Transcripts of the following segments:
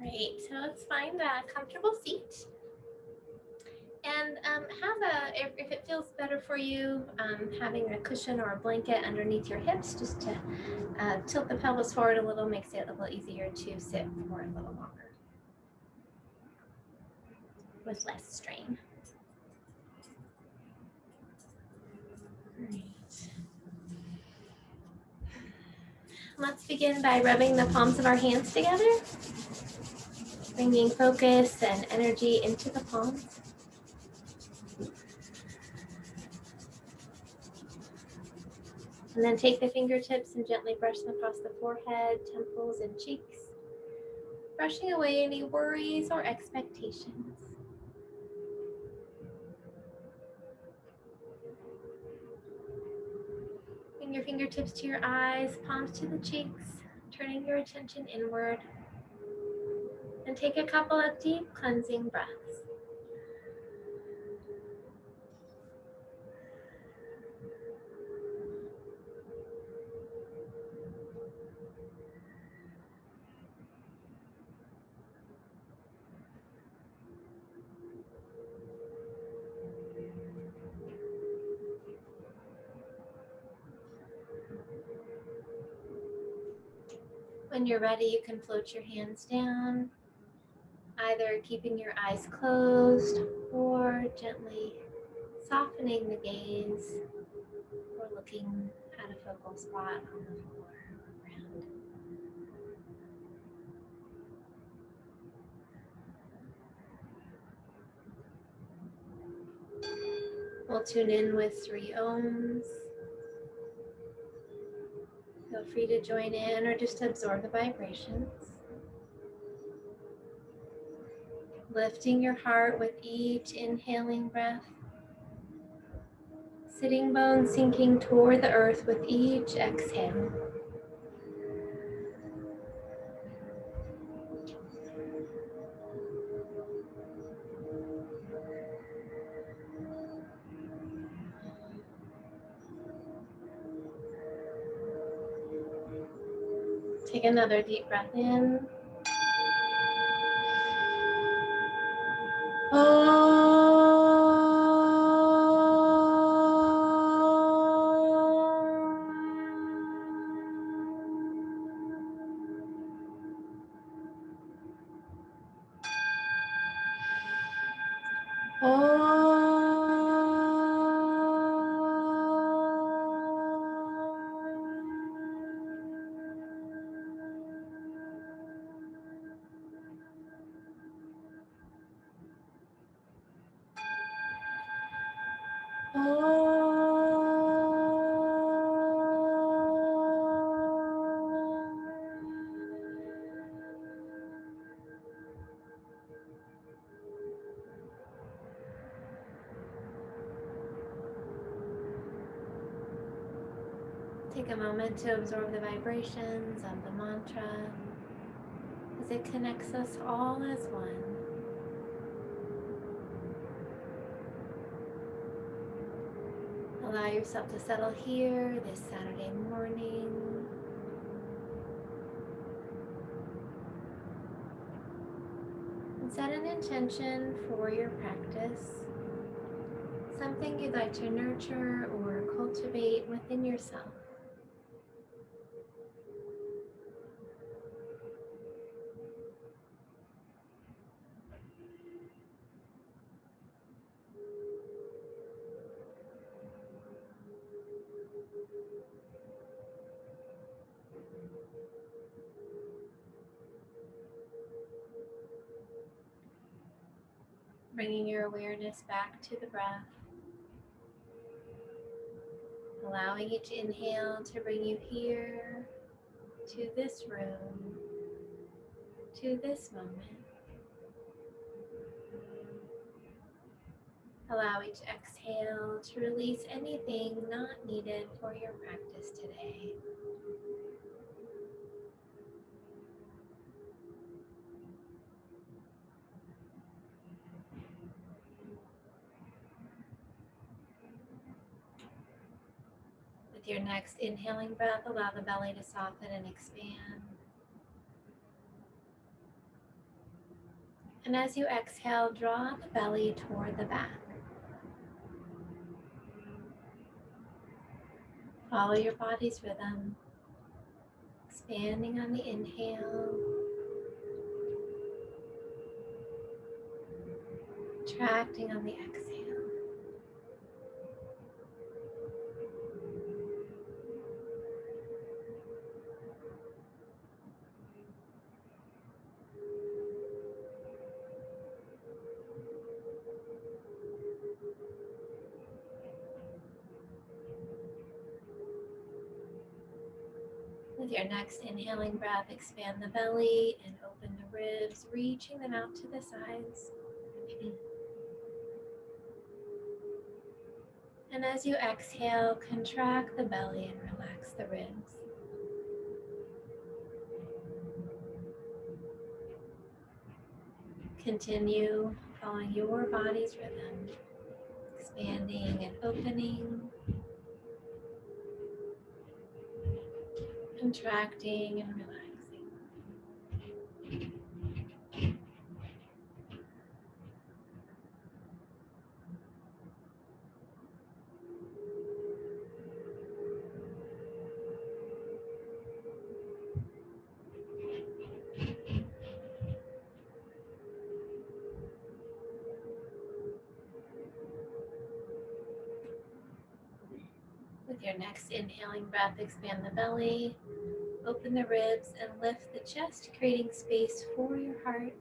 Great. So let's find a comfortable seat. And if it feels better for you, having a cushion or a blanket underneath your hips just to tilt the pelvis forward a little makes it a little easier to sit for a little longer with less strain. Great. Let's begin by rubbing the palms of our hands together, bringing focus and energy into the palms. And then take the fingertips and gently brush them across the forehead, temples, and cheeks, brushing away any worries or expectations. Bring your fingertips to your eyes, palms to the cheeks, turning your attention inward. And take a couple of deep cleansing breaths. When you're ready, you can float your hands down, either keeping your eyes closed or gently softening the gaze or looking at a focal spot on the floor or ground. We'll tune in with 3 ohms. Feel free to join in or just absorb the vibrations. Lifting your heart with each inhaling breath. Sitting bones sinking toward the earth with each exhale. Take another deep breath in. Take a moment to absorb the vibrations of the mantra as it connects us all as one. Allow yourself to settle here this Saturday morning. And set an intention for your practice, something you'd like to nurture or cultivate within yourself. Bringing your awareness back to the breath, allowing each inhale to bring you here, to this room, to this moment. Allow each exhale to release anything not needed for your practice today. With your next inhaling breath, allow the belly to soften and expand. And as you exhale, draw the belly toward the back. Follow your body's rhythm, expanding on the inhale, contracting on the exhale. With your next inhaling breath, expand the belly and open the ribs, reaching them out to the sides. And as you exhale, contract the belly and relax the ribs. Continue following your body's rhythm, expanding and opening, contracting and relaxing. With your next inhaling breath, expand the belly, open the ribs, and lift the chest, creating space for your heart.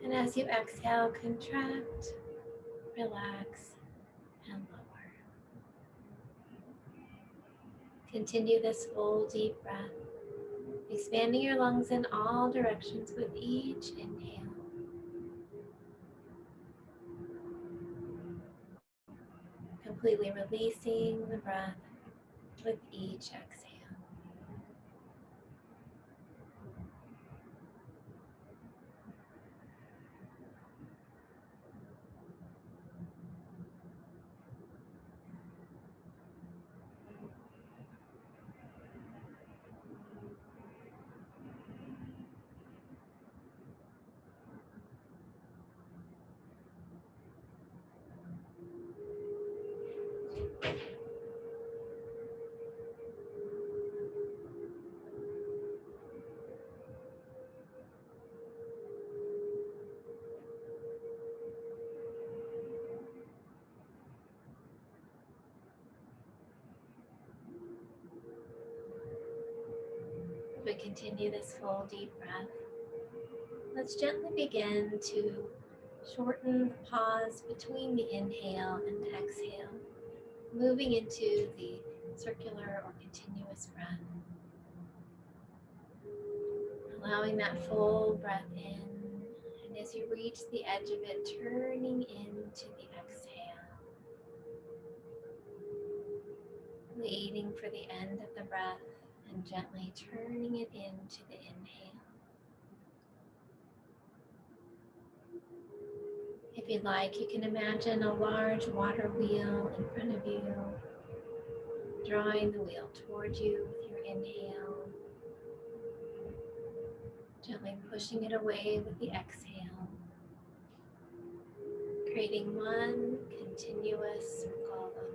And as you exhale, contract, relax, and lower. Continue this full deep breath, expanding your lungs in all directions with each inhale. Completely releasing the breath with each exhale. As we continue this full deep breath, let's gently begin to shorten the pause between the inhale and the exhale, moving into the circular or continuous breath. Allowing that full breath in, and as you reach the edge of it, turning into the exhale, waiting for the end of the breath and gently turning it into the inhale. If you'd like, you can imagine a large water wheel in front of you, drawing the wheel toward you with your inhale, gently pushing it away with the exhale, creating one continuous circle of breath.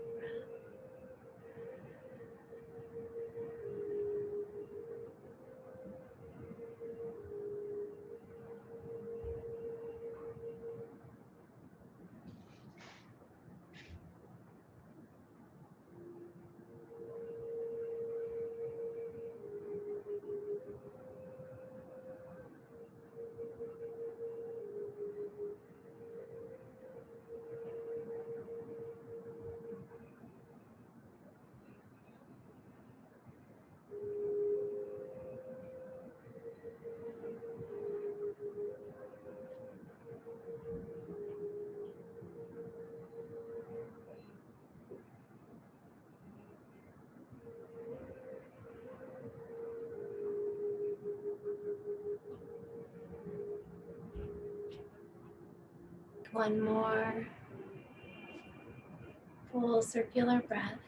One more full circular breath.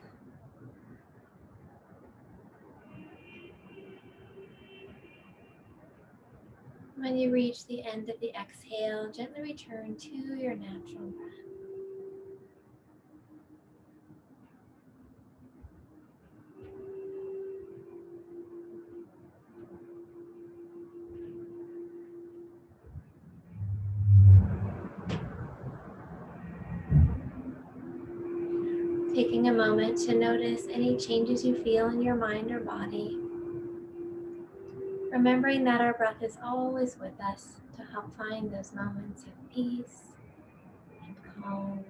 When you reach the end of the exhale, gently return to your natural breath. Taking a moment to notice any changes you feel in your mind or body. Remembering that our breath is always with us to help find those moments of peace and calm.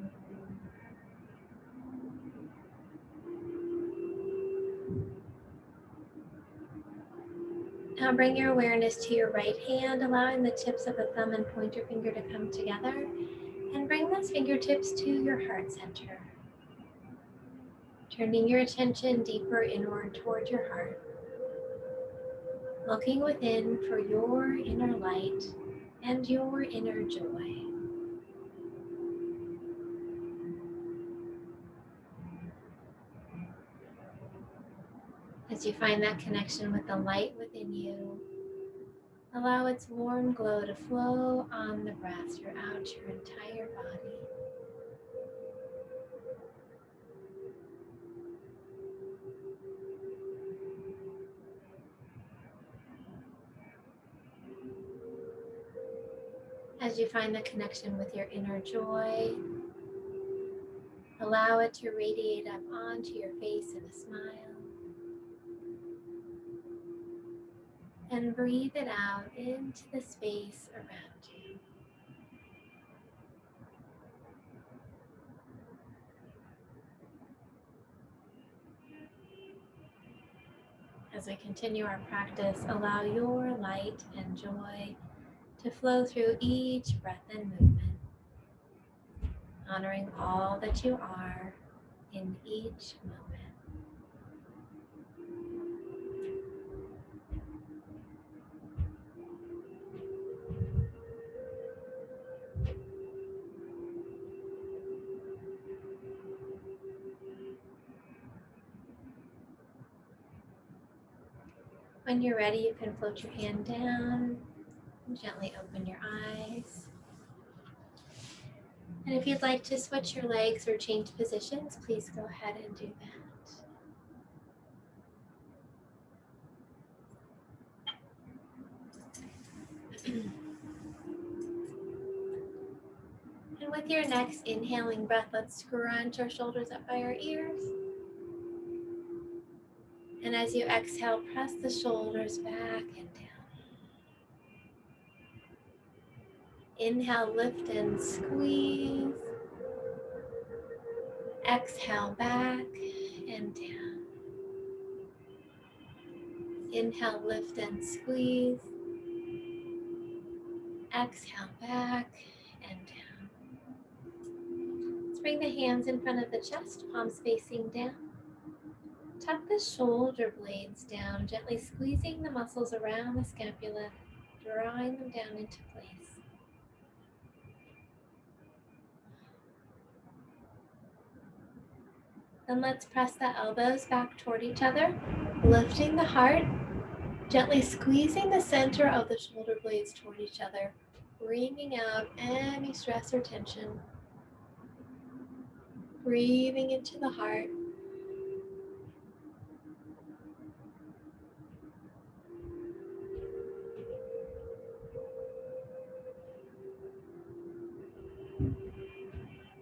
Now bring your awareness to your right hand, allowing the tips of the thumb and pointer finger to come together, and bring those fingertips to your heart center. Turning your attention deeper inward toward your heart, looking within for your inner light and your inner joy. As you find that connection with the light within you, allow its warm glow to flow on the breath throughout your entire body. As you find the connection with your inner joy, allow it to radiate up onto your face in a smile. And breathe it out into the space around you. As we continue our practice, allow your light and joy to flow through each breath and movement, honoring all that you are in each moment. When you're ready, you can float your hand down and gently open your eyes. And if you'd like to switch your legs or change positions, please go ahead and do that. And with your next inhaling breath, let's scrunch our shoulders up by our ears. And as you exhale, press the shoulders back and down. Inhale, lift and squeeze. Exhale, back and down. Inhale, lift and squeeze. Exhale, back and down. Let's bring the hands in front of the chest, palms facing down. Tuck the shoulder blades down, gently squeezing the muscles around the scapula, drawing them down into place. Then let's press the elbows back toward each other, lifting the heart, gently squeezing the center of the shoulder blades toward each other, bringing out any stress or tension. Breathing into the heart.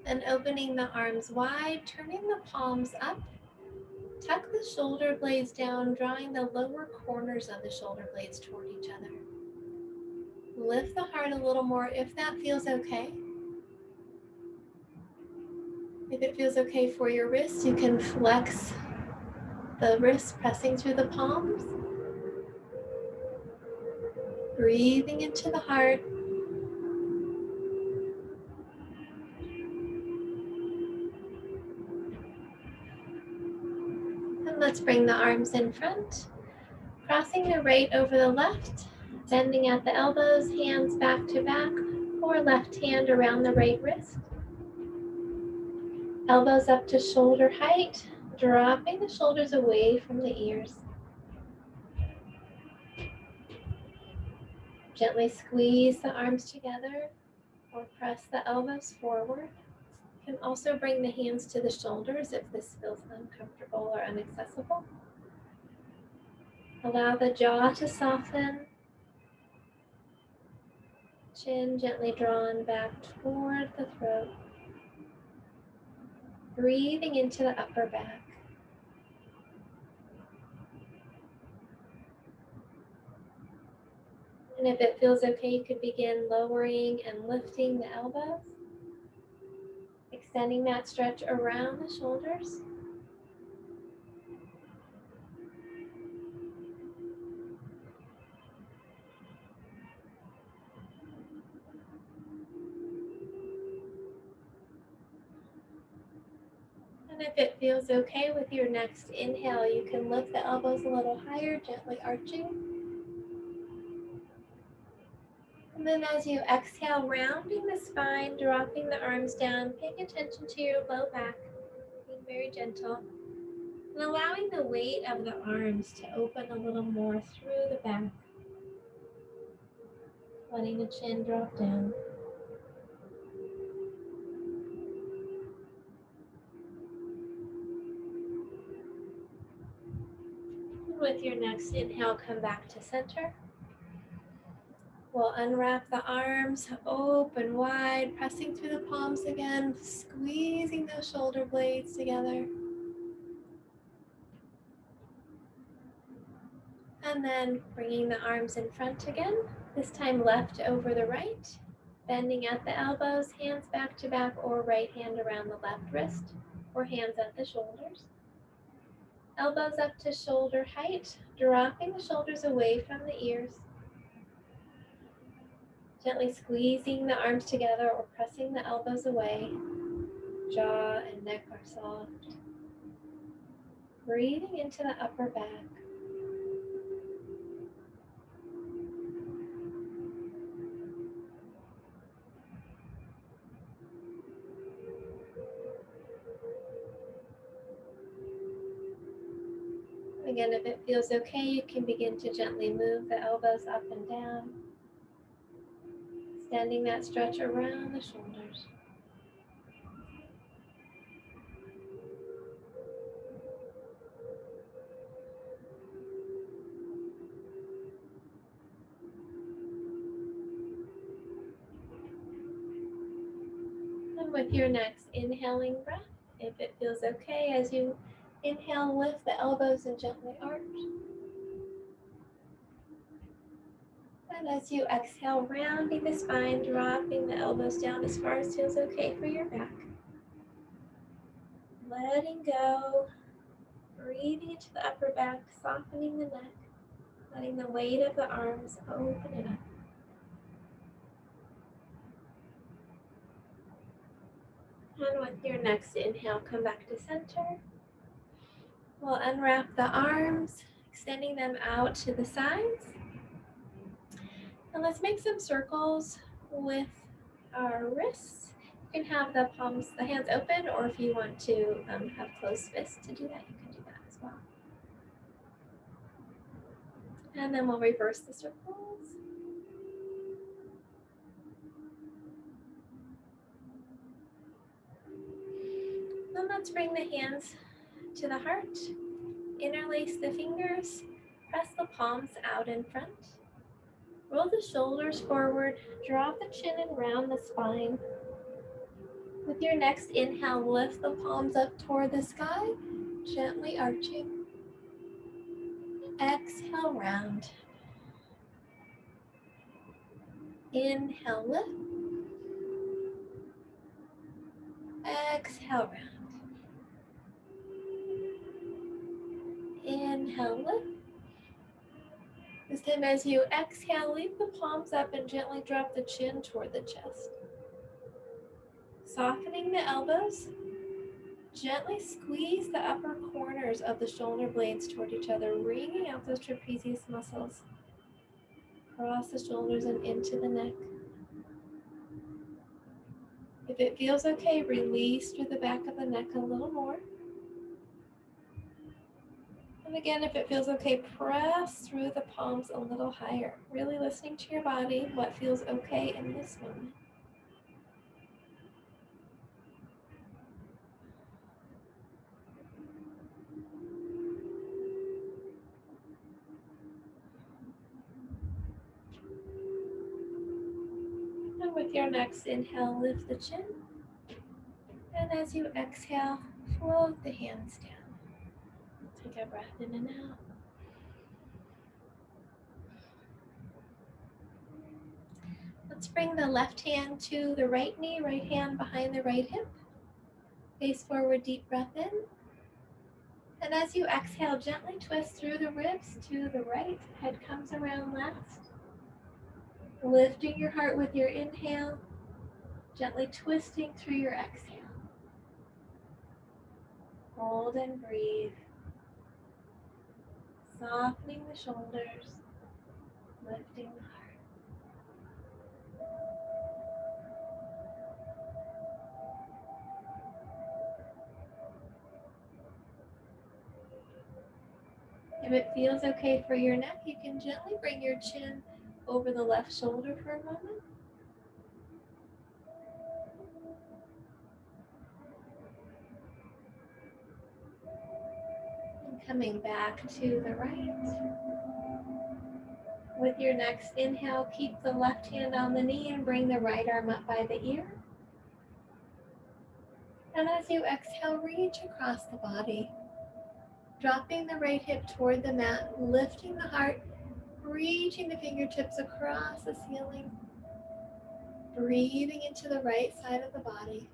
Then opening the arms wide, turning the palms up. Tuck the shoulder blades down, drawing the lower corners of the shoulder blades toward each other. Lift the heart a little more if that feels okay. If it feels okay for your wrists, you can flex the wrists, pressing through the palms. Breathing into the heart. And let's bring the arms in front. Crossing the right over the left, bending at the elbows, hands back to back, or left hand around the right wrist. Elbows up to shoulder height, dropping the shoulders away from the ears. Gently squeeze the arms together or press the elbows forward. You can also bring the hands to the shoulders if this feels uncomfortable or inaccessible. Allow the jaw to soften. Chin gently drawn back toward the throat. Breathing into the upper back. And if it feels okay, you could begin lowering and lifting the elbows. Extending that stretch around the shoulders. And if it feels okay with your next inhale, you can lift the elbows a little higher, gently arching. And then as you exhale, rounding the spine, dropping the arms down, paying attention to your low back, being very gentle, and allowing the weight of the arms to open a little more through the back, letting the chin drop down. And with your next inhale, come back to center. We'll unwrap the arms, open wide, pressing through the palms again, squeezing those shoulder blades together. And then bringing the arms in front again, this time left over the right, bending at the elbows, hands back to back, or right hand around the left wrist, or hands at the shoulders. Elbows up to shoulder height, dropping the shoulders away from the ears. Gently squeezing the arms together or pressing the elbows away. Jaw and neck are soft. Breathing into the upper back. Again, if it feels okay, you can begin to gently move the elbows up and down, extending that stretch around the shoulders. And with your next inhaling breath, if it feels okay, as you inhale, lift the elbows and gently arch. And as you exhale, rounding the spine, dropping the elbows down as far as feels okay for your back. Letting go, breathing into the upper back, softening the neck, letting the weight of the arms open it up. And with your next inhale, come back to center. We'll unwrap the arms, extending them out to the sides. And let's make some circles with our wrists. You can have the palms, the hands open, or if you want to have closed fists to do that, you can do that as well. And then we'll reverse the circles. Then let's bring the hands to the heart. Interlace the fingers. Press the palms out in front. Roll the shoulders forward. Drop the chin and round the spine. With your next inhale, lift the palms up toward the sky, gently arching. Exhale, round. Inhale, lift. Exhale, round. Inhale, lift. This time as you exhale, leave the palms up and gently drop the chin toward the chest. Softening the elbows, gently squeeze the upper corners of the shoulder blades toward each other, wringing out those trapezius muscles. Across the shoulders and into the neck. If it feels okay, release through the back of the neck a little more. And again, if it feels okay, press through the palms a little higher. Really listening to your body, what feels okay in this moment. And with your next inhale, lift the chin. And as you exhale, float the hands down. Take a breath in and out. Let's bring the left hand to the right knee, right hand behind the right hip. Face forward, deep breath in. And as you exhale, gently twist through the ribs to the right. Head comes around last. Lifting your heart with your inhale, gently twisting through your exhale. Hold and breathe. Softening the shoulders, lifting the heart. If it feels okay for your neck, you can gently bring your chin over the left shoulder for a moment. And coming back to the right. With your next inhale, keep the left hand on the knee and bring the right arm up by the ear. And as you exhale, reach across the body. Dropping the right hip toward the mat, lifting the heart, reaching the fingertips across the ceiling. Breathing into the right side of the body.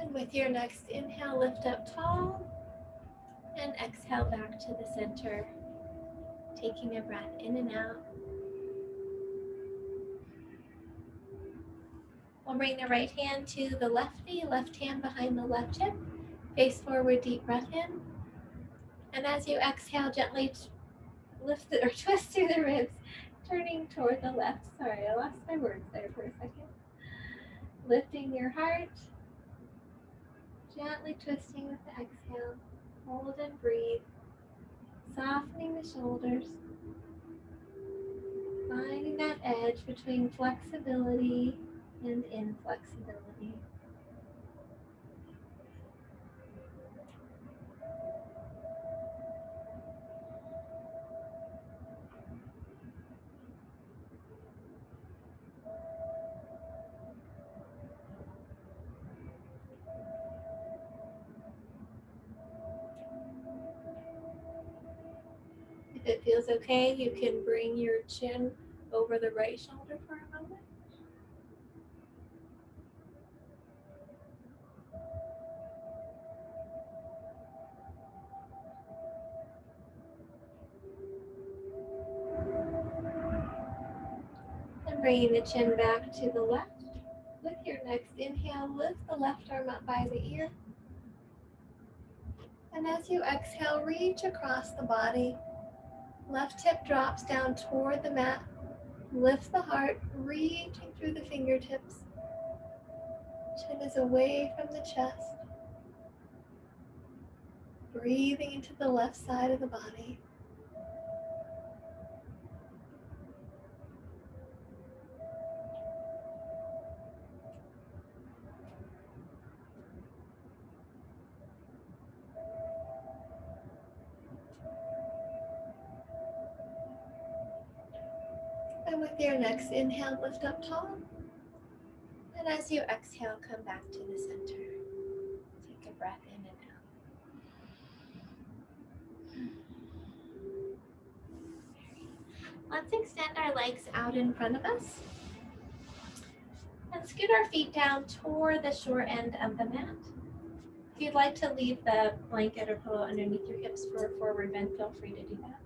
And with your next inhale, lift up tall. And exhale back to the center. Taking a breath in and out. We'll bring the right hand to the left knee, left hand behind the left hip. Face forward, deep breath in. And as you exhale, gently lift or twist through the ribs, turning toward the left. Sorry, I lost my words there for a second. Lifting your heart, gently twisting with the exhale. Hold and breathe. Softening the shoulders. Finding that edge between flexibility and inflexibility. If it feels okay, you can bring your chin over the right shoulder for a moment. And bringing the chin back to the left. With your next inhale, lift the left arm up by the ear. And as you exhale, reach across the body. Left hip drops down toward the mat. Lift the heart, reaching through the fingertips. Chin is away from the chest. Breathing into the left side of the body. And with your next inhale, lift up tall. And as you exhale, come back to the center. Take a breath in and out. Let's extend our legs out in front of us. And scoot our feet down toward the short end of the mat. If you'd like to leave the blanket or pillow underneath your hips for a forward bend, feel free to do that.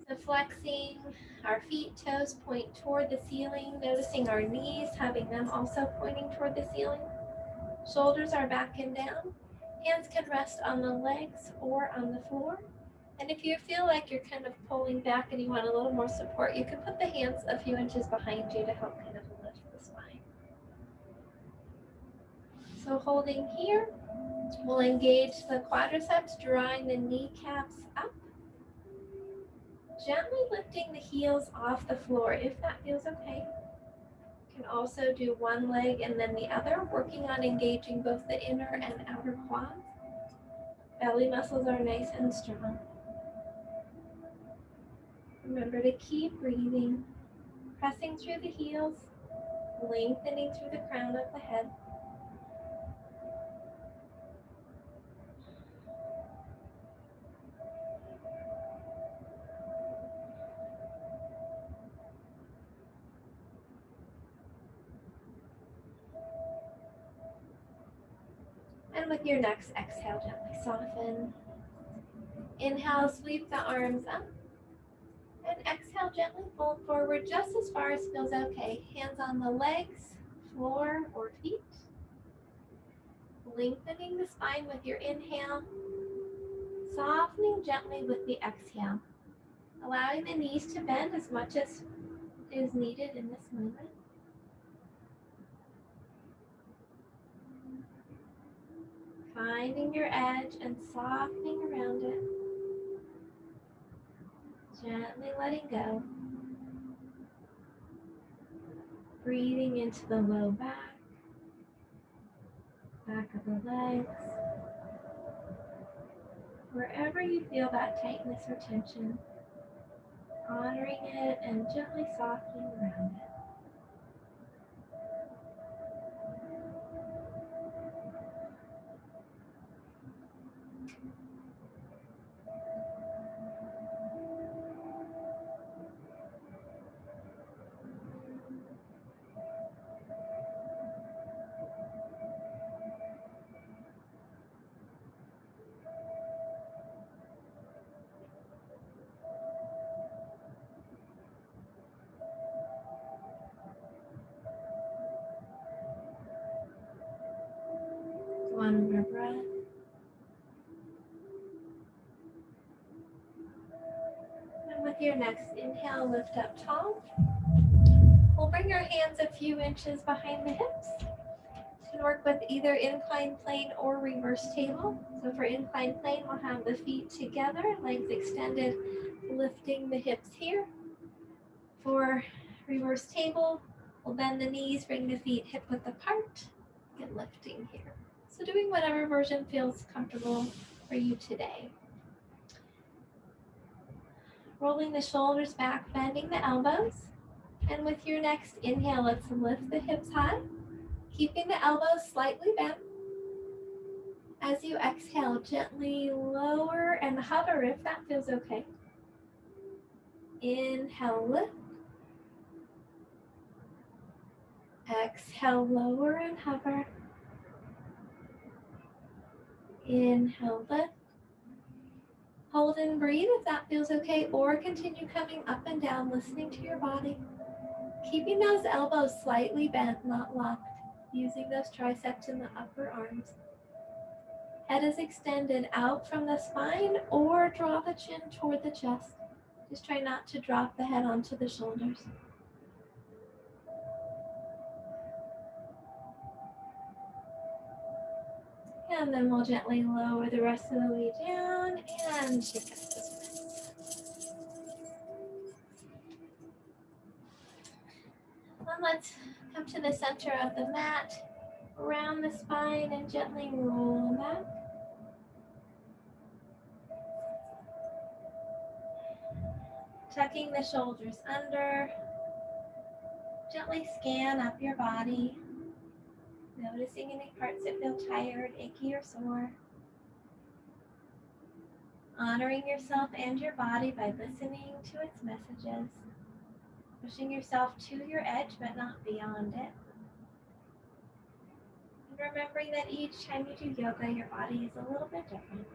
So flexing our feet, toes point toward the ceiling, noticing our knees, having them also pointing toward the ceiling. Shoulders are back and down. Hands can rest on the legs or on the floor. And if you feel like you're kind of pulling back and you want a little more support, you can put the hands a few inches behind you to help kind of lift the spine. So holding here, we'll engage the quadriceps, drawing the kneecaps up. Gently lifting the heels off the floor if that feels okay. You can also do one leg and then the other, working on engaging both the inner and outer quads. Belly muscles are nice and strong. Remember to keep breathing, pressing through the heels, lengthening through the crown of the head. And with your next exhale, gently soften. Inhale, sweep the arms up. And exhale, gently fold forward just as far as feels okay. Hands on the legs, floor, or feet. Lengthening the spine with your inhale. Softening gently with the exhale. Allowing the knees to bend as much as is needed in this moment. Finding your edge and softening around it. Gently letting go. Breathing into the low back, back of the legs. Wherever you feel that tightness or tension, honoring it and gently softening around it. One more breath. And with your next inhale, lift up tall. We'll bring our hands a few inches behind the hips. You can work with either inclined plane or reverse table. So for inclined plane, we'll have the feet together, legs extended, lifting the hips here. For reverse table, we'll bend the knees, bring the feet hip width apart, and lifting here. So doing whatever version feels comfortable for you today. Rolling the shoulders back, bending the elbows. And with your next inhale, let's lift the hips high, keeping the elbows slightly bent. As you exhale, gently lower and hover if that feels okay. Inhale, lift. Exhale, lower and hover. Inhale, lift. Hold and breathe if that feels okay, or continue coming up and down, listening to your body. Keeping those elbows slightly bent, not locked. Using those triceps in the upper arms. Head is extended out from the spine, or draw the chin toward the chest. Just try not to drop the head onto the shoulders. And then we'll gently lower the rest of the way down and shake up the twist. Then let's come to the center of the mat, around the spine and gently roll back. Tucking the shoulders under. Gently scan up your body, noticing any parts that feel tired, achy, or sore. Honoring yourself and your body by listening to its messages. Pushing yourself to your edge, but not beyond it. And remembering that each time you do yoga, your body is a little bit different.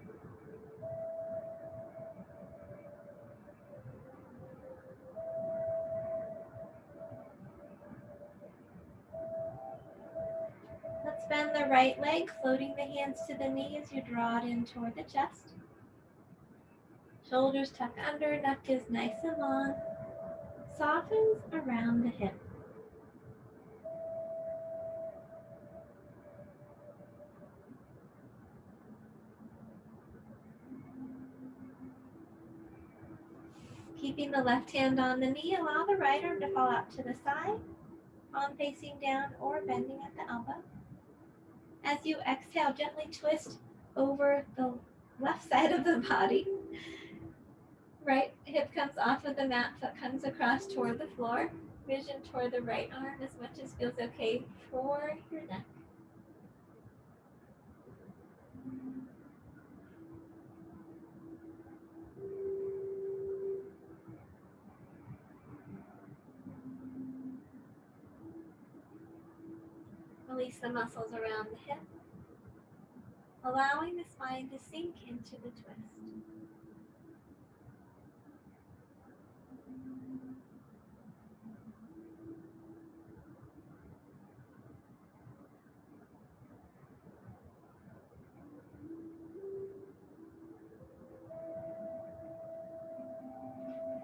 Let's Bend the right leg, floating the hands to the knee as you draw it in toward the chest. Shoulders tuck under, neck is nice and long. Softens around the hip. Keeping the left hand on the knee, allow the right arm to fall out to the side, palm facing down or bending at the elbow. As you exhale, gently twist over the left side of the body. Right hip comes off of the mat, foot comes across toward the floor. Vision toward the right arm as much as feels okay for your neck. Release the muscles around the hip, allowing the spine to sink into the twist.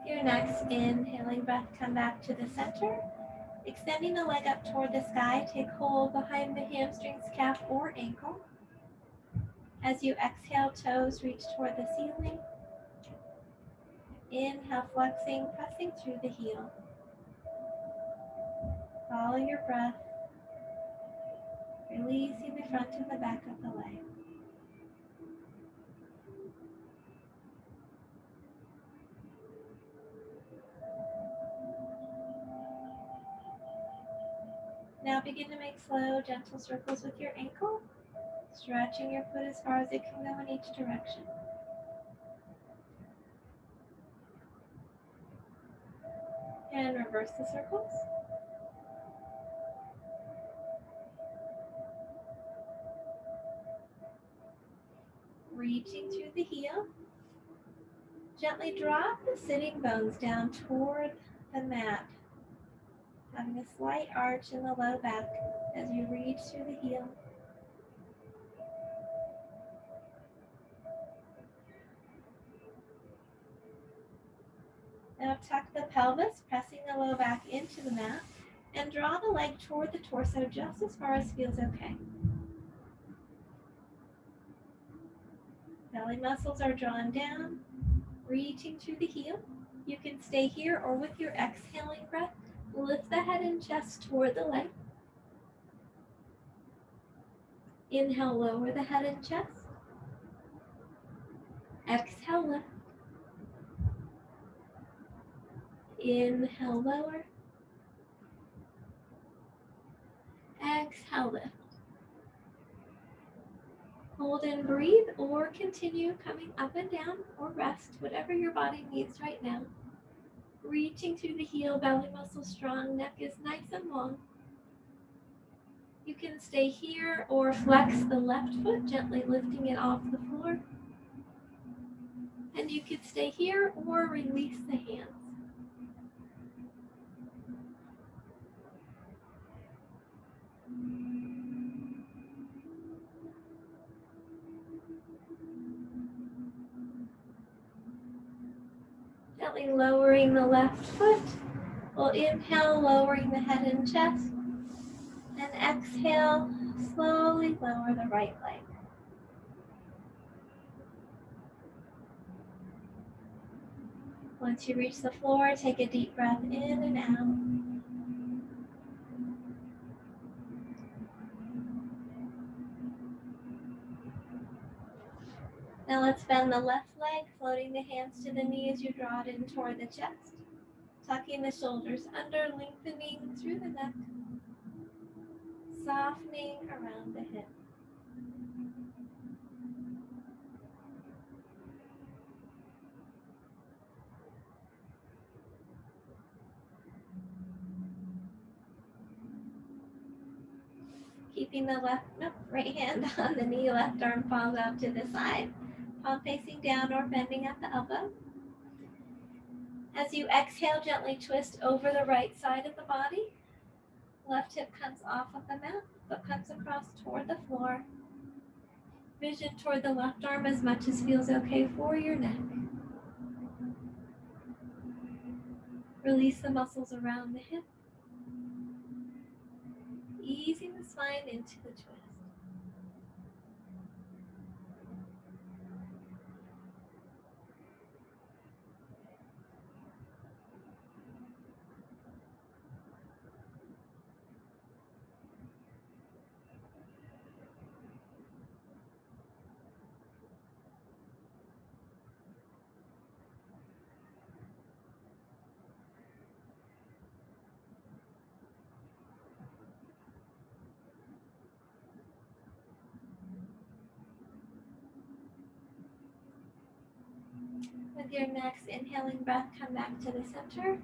Your next inhaling breath, come back to the center. Extending the leg up toward the sky, take hold behind the hamstrings, calf, or ankle. As you exhale, toes reach toward the ceiling. Inhale, flexing, pressing through the heel. Follow your breath, releasing the front and the back of the leg. Now begin to make slow, gentle circles with your ankle, stretching your foot as far as it can go in each direction. And reverse the circles. Reaching through the heel. Gently drop the sitting bones down toward the mat, having a slight arch in the low back as you reach through the heel. Now tuck the pelvis, pressing the low back into the mat, and draw the leg toward the torso just as far as feels okay. Belly muscles are drawn down, reaching through the heel. You can stay here or with your exhaling breath, lift the head and chest toward the leg. Inhale, lower the head and chest. Exhale, lift. Inhale, lower. Exhale, lift. Hold and breathe, or continue coming up and down, or rest, whatever your body needs right now. Reaching through the heel, belly muscles strong, neck is nice and long. You can stay here or flex the left foot, gently lifting it off the floor. And you can stay here or release the hands. Gently lowering the left foot. We'll inhale, lowering the head and chest. And exhale, slowly lower the right leg. Once you reach the floor, take a deep breath in and out. Now let's bend the left leg, floating the hands to the knee as you draw it in toward the chest. Tucking the shoulders under, lengthening through the neck. Softening around the hip. Keeping the right hand on the knee, left arm falls out to the side, palm facing down or bending at the elbow. As you exhale, gently twist over the right side of the body. Left hip comes off of the mat. Foot comes across toward the floor. Vision toward the left arm as much as feels okay for your neck. Release the muscles around the hip, easing the spine into the twist. With your next inhaling breath, come back to the center,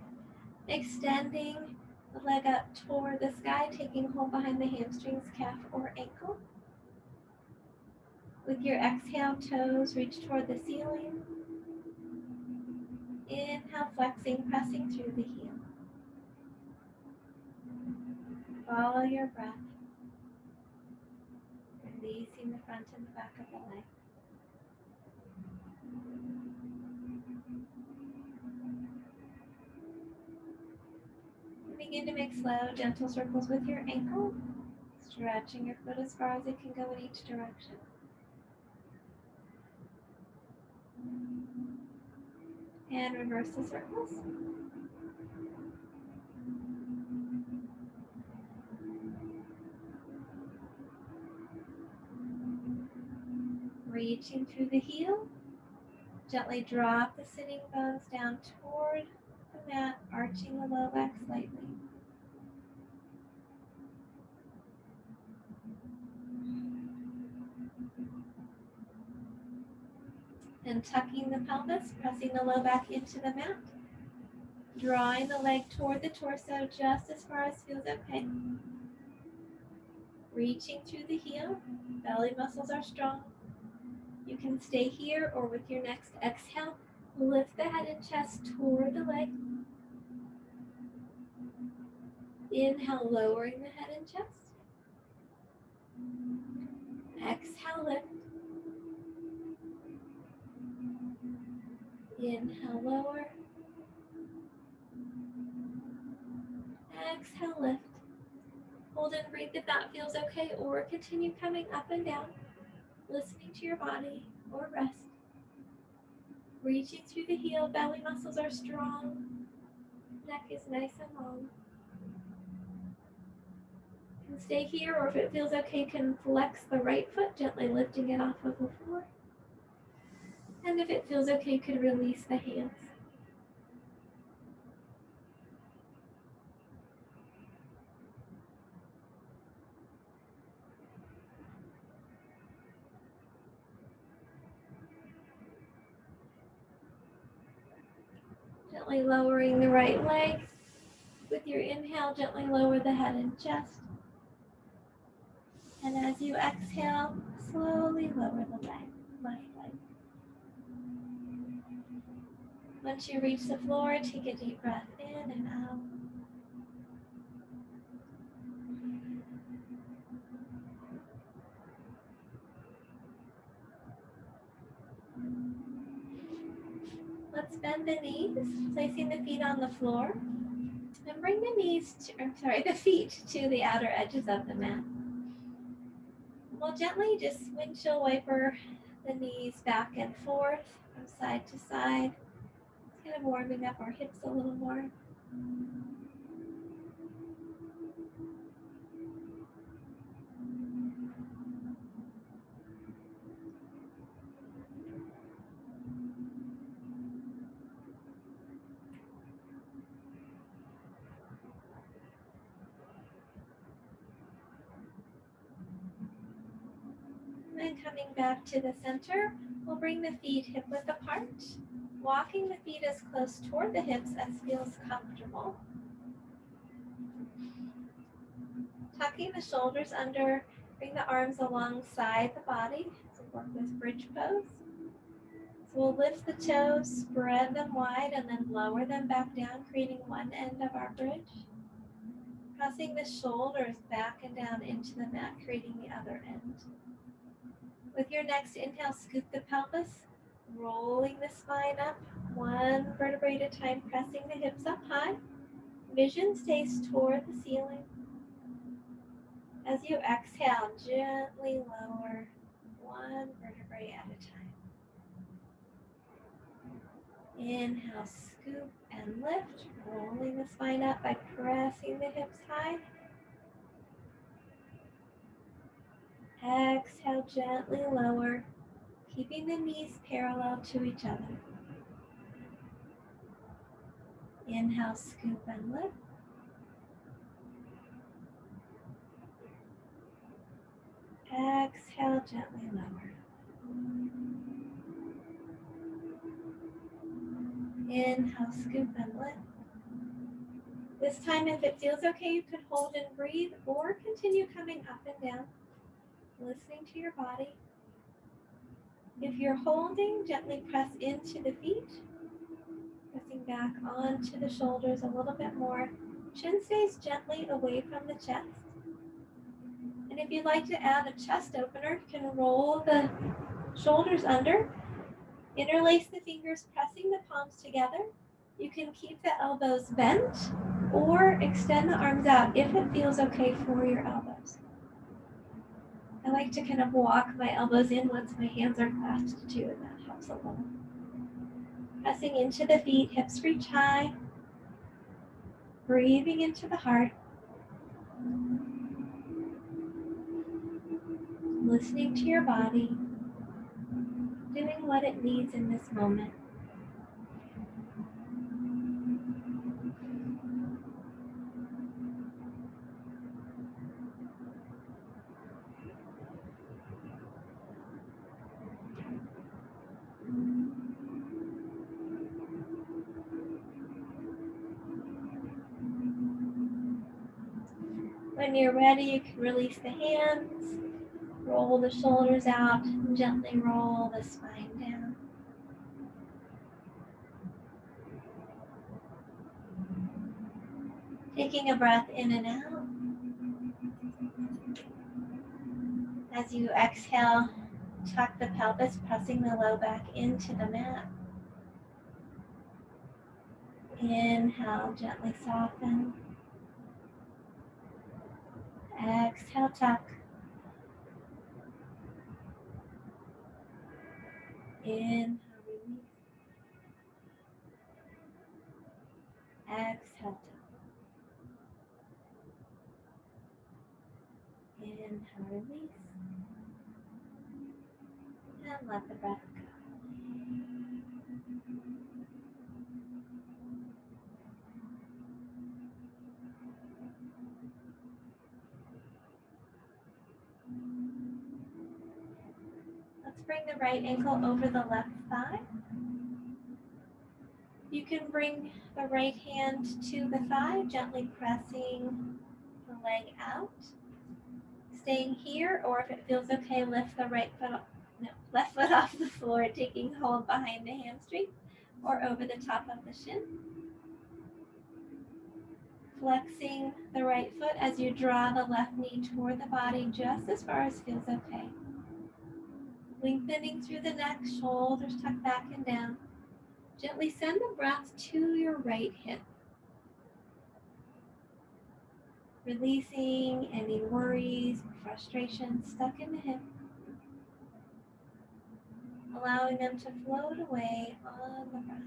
extending the leg up toward the sky, taking hold behind the hamstrings, calf, or ankle. With your exhale, toes reach toward the ceiling. Inhale, flexing, pressing through the heel. Follow your breath, releasing the front and the back of the leg. Begin to make slow, gentle circles with your ankle, stretching your foot as far as it can go in each direction. And reverse the circles. Reaching through the heel, gently drop the sitting bones down toward the mat, arching the low back slightly. And tucking the pelvis, pressing the low back into the mat, drawing the leg toward the torso just as far as feels okay. Reaching through the heel, belly muscles are strong. You can stay here or with your next exhale, lift the head and chest toward the leg. Inhale, lowering the head and chest. Exhale, lift. Inhale, lower. Exhale, lift. Hold and breathe if that feels okay, or continue coming up and down, listening to your body, or rest. Reaching through the heel, belly muscles are strong, neck is nice and long. You can stay here, or if it feels okay, you can flex the right foot, gently lifting it off of the floor. And if it feels okay, you could release the hands. Gently lowering the right leg. With your inhale, gently lower the head and chest. And as you exhale, slowly lower the left leg. Once you reach the floor, take a deep breath in and out. Let's bend the knees, placing the feet on the floor. And bring the feet to the outer edges of the mat. We'll gently just windshield wiper the knees back and forth from side to side. It's kind of warming up our hips a little more. And coming back to the center, we'll bring the feet hip width apart, walking the feet as close toward the hips as feels comfortable. Tucking the shoulders under, bring the arms alongside the body to work with bridge pose. So we'll lift the toes, spread them wide, and then lower them back down, creating one end of our bridge. Pressing the shoulders back and down into the mat, creating the other end. With your next inhale, scoop the pelvis, rolling the spine up, one vertebrae at a time, pressing the hips up high. Vision stays toward the ceiling. As you exhale, gently lower one vertebrae at a time. Inhale, scoop and lift, rolling the spine up by pressing the hips high. Exhale, gently lower, keeping the knees parallel to each other. Inhale, scoop and lift. Exhale, gently lower. Inhale, scoop and lift. This time, if it feels okay, you could hold and breathe or continue coming up and down, listening to your body. If you're holding, gently press into the feet, pressing back onto the shoulders a little bit more. Chin stays gently away from the chest. And if you'd like to add a chest opener, you can roll the shoulders under, interlace the fingers, pressing the palms together. You can keep the elbows bent or extend the arms out if it feels okay for your elbows. I like to kind of walk my elbows in once my hands are clasped too, and that helps a little. Pressing into the feet, hips reach high. Breathing into the heart. Listening to your body. Doing what it needs in this moment. When you're ready, you can release the hands, roll the shoulders out, and gently roll the spine down. Taking a breath in and out. As you exhale, tuck the pelvis, pressing the low back into the mat. Inhale, gently soften. Exhale, tuck. Inhale, release. Exhale, tuck. Inhale, release. And let the breath go. Let's bring the right ankle over the left thigh. You can bring the right hand to the thigh, gently pressing the leg out. Staying here, or if it feels okay, lift the left foot off the floor, taking hold behind the hamstring or over the top of the shin. Flexing the right foot as you draw the left knee toward the body just as far as feels okay. Lengthening through the neck, shoulders tucked back and down. Gently send the breath to your right hip. Releasing any worries or frustrations stuck in the hip. Allowing them to float away on the breath.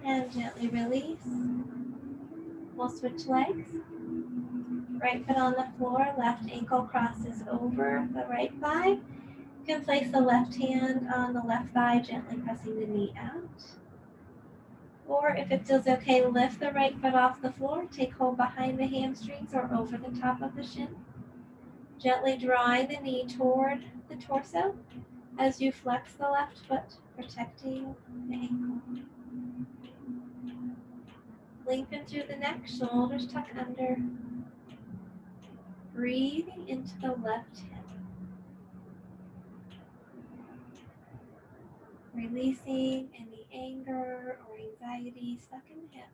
And gently release. We'll switch legs. Right foot on the floor, left ankle crosses over the right thigh. You can place the left hand on the left thigh, gently pressing the knee out. Or if it feels okay, lift the right foot off the floor, take hold behind the hamstrings or over the top of the shin. Gently drawing the knee toward the torso as you flex the left foot, protecting the ankle. Lengthen through the neck, shoulders tuck under. Breathing into the left hip. Releasing any anger or anxiety stuck in the hip.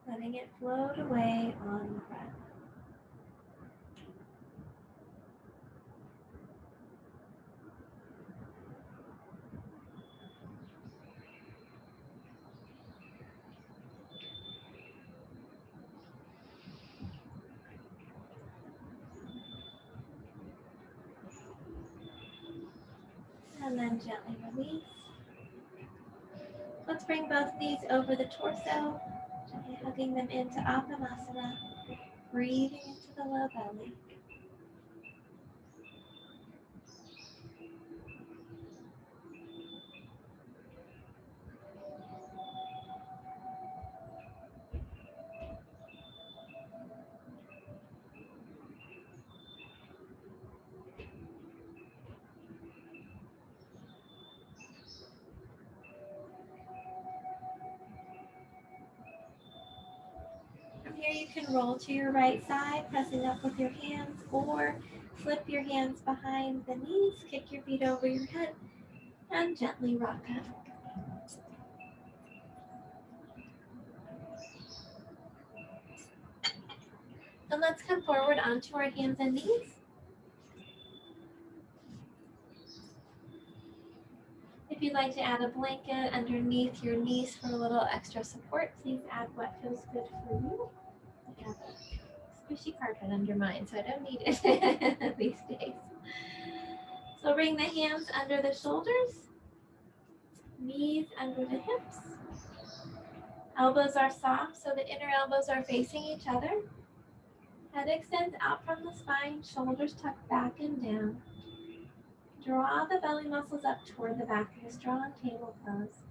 Letting it float away on the breath. And then gently release. Let's bring both knees over the torso, gently hugging them into Appamasana, breathing into the low belly. From here you can roll to your right side, pressing up with your hands, or slip your hands behind the knees, kick your feet over your head, and gently rock up. And let's come forward onto our hands and knees. If you'd like to add a blanket underneath your knees for a little extra support, please add what feels good for you. I have a squishy carpet under mine, so I don't need it these days. So bring the hands under the shoulders, knees under the hips. Elbows are soft, so the inner elbows are facing each other. Head extends out from the spine, shoulders tucked back and down. Draw the belly muscles up toward the back in a strong table pose.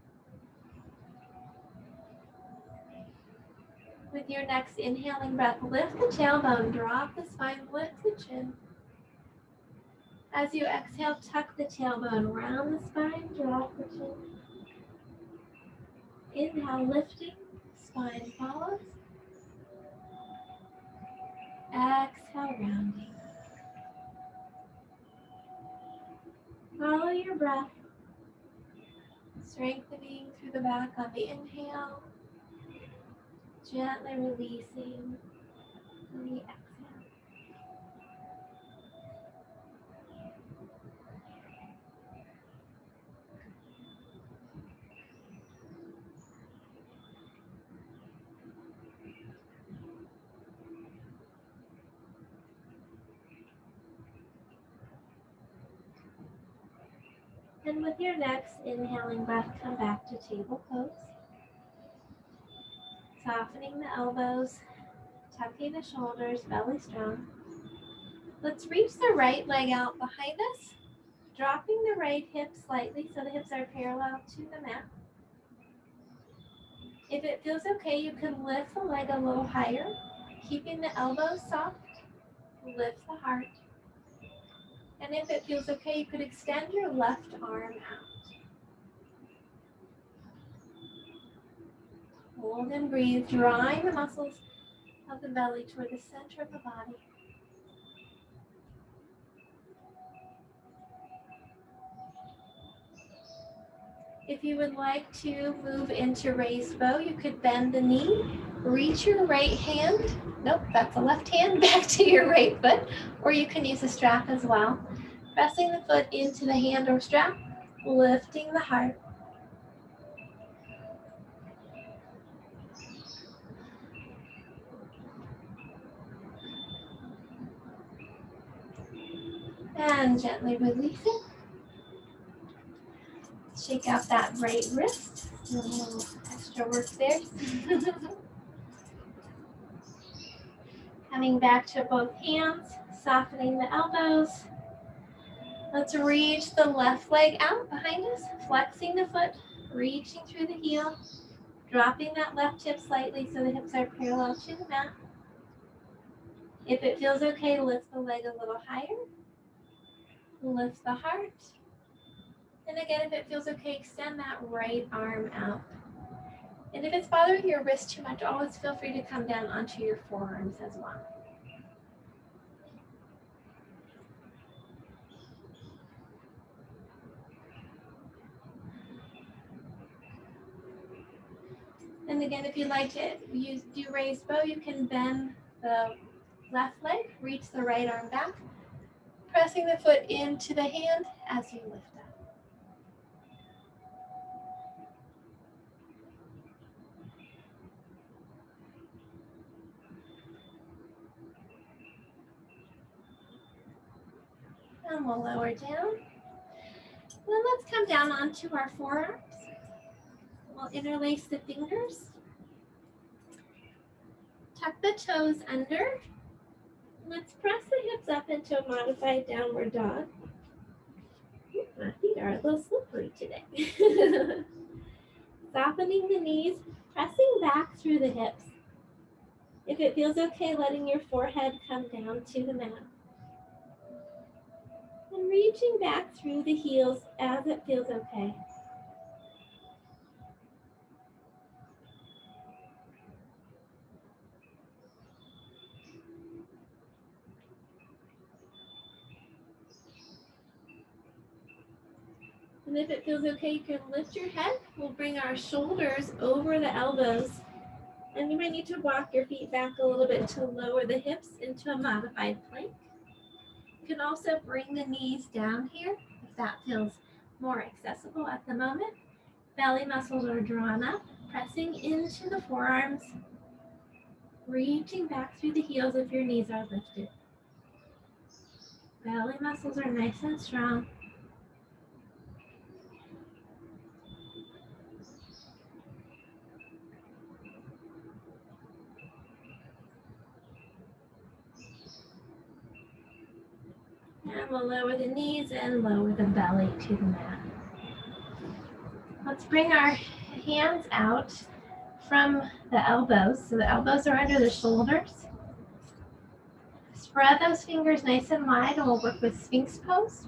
With your next inhaling breath, lift the tailbone, drop the spine, lift the chin. As you exhale, tuck the tailbone, round the spine, drop the chin. Inhale, lifting, spine follows. Exhale, rounding. Follow your breath, strengthening through the back on the inhale, gently releasing on the exhale. And with your next inhaling breath, come back to table pose. Softening the elbows, tucking the shoulders, belly strong. Let's reach the right leg out behind us, dropping the right hip slightly so the hips are parallel to the mat. If it feels okay, you can lift the leg a little higher, keeping the elbows soft, lift the heart. And if it feels okay, you could extend your left arm out. Hold and breathe, drawing the muscles of the belly toward the center of the body. If you would like to move into raised bow, you could bend the knee, reach your right hand, nope, that's a left hand, back to your right foot, or you can use a strap as well. Pressing the foot into the hand or strap, lifting the heart. And gently release it. Shake out that right wrist. A little extra work there. Coming back to both hands, softening the elbows. Let's reach the left leg out behind us, flexing the foot, reaching through the heel. Dropping that left hip slightly so the hips are parallel to the mat. If it feels okay, lift the leg a little higher. Lift the heart. And again, if it feels okay, extend that right arm out. And if it's bothering your wrist too much, always feel free to come down onto your forearms as well. And again, if you'd like to do raised bow, you can bend the left leg, reach the right arm back, pressing the foot into the hand as you lift up. And we'll lower down. Then let's come down onto our forearms. We'll interlace the fingers. Tuck the toes under. Let's press the hips up into a modified downward dog. My feet are a little slippery today. Softening the knees, pressing back through the hips. If it feels okay, letting your forehead come down to the mat. And reaching back through the heels as it feels okay. And if it feels okay, you can lift your head. We'll bring our shoulders over the elbows. And you might need to walk your feet back a little bit to lower the hips into a modified plank. You can also bring the knees down here if that feels more accessible at the moment. Belly muscles are drawn up, pressing into the forearms, reaching back through the heels if your knees are lifted. Belly muscles are nice and strong. And we'll lower the knees and lower the belly to the mat. Let's bring our hands out from the elbows. So the elbows are under the shoulders. Spread those fingers nice and wide and we'll work with Sphinx pose.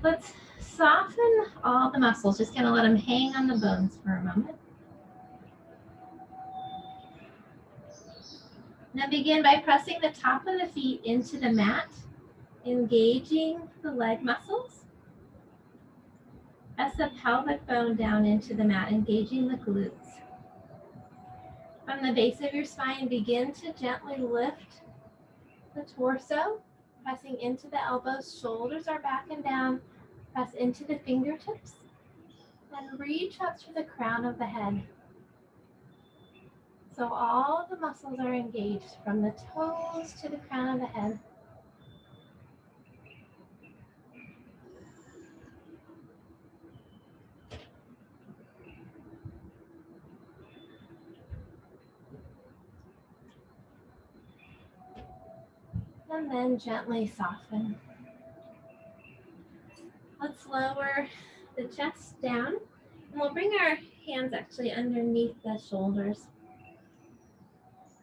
Let's soften all the muscles. Just gonna let them hang on the bones for a moment. Now begin by pressing the top of the feet into the mat, engaging the leg muscles. Press the pelvic bone down into the mat, engaging the glutes. From the base of your spine, begin to gently lift the torso, pressing into the elbows. Shoulders are back and down. Press into the fingertips and reach up to the crown of the head. So all the muscles are engaged from the toes to the crown of the head. And then gently soften. Let's lower the chest down. And we'll bring our hands actually underneath the shoulders.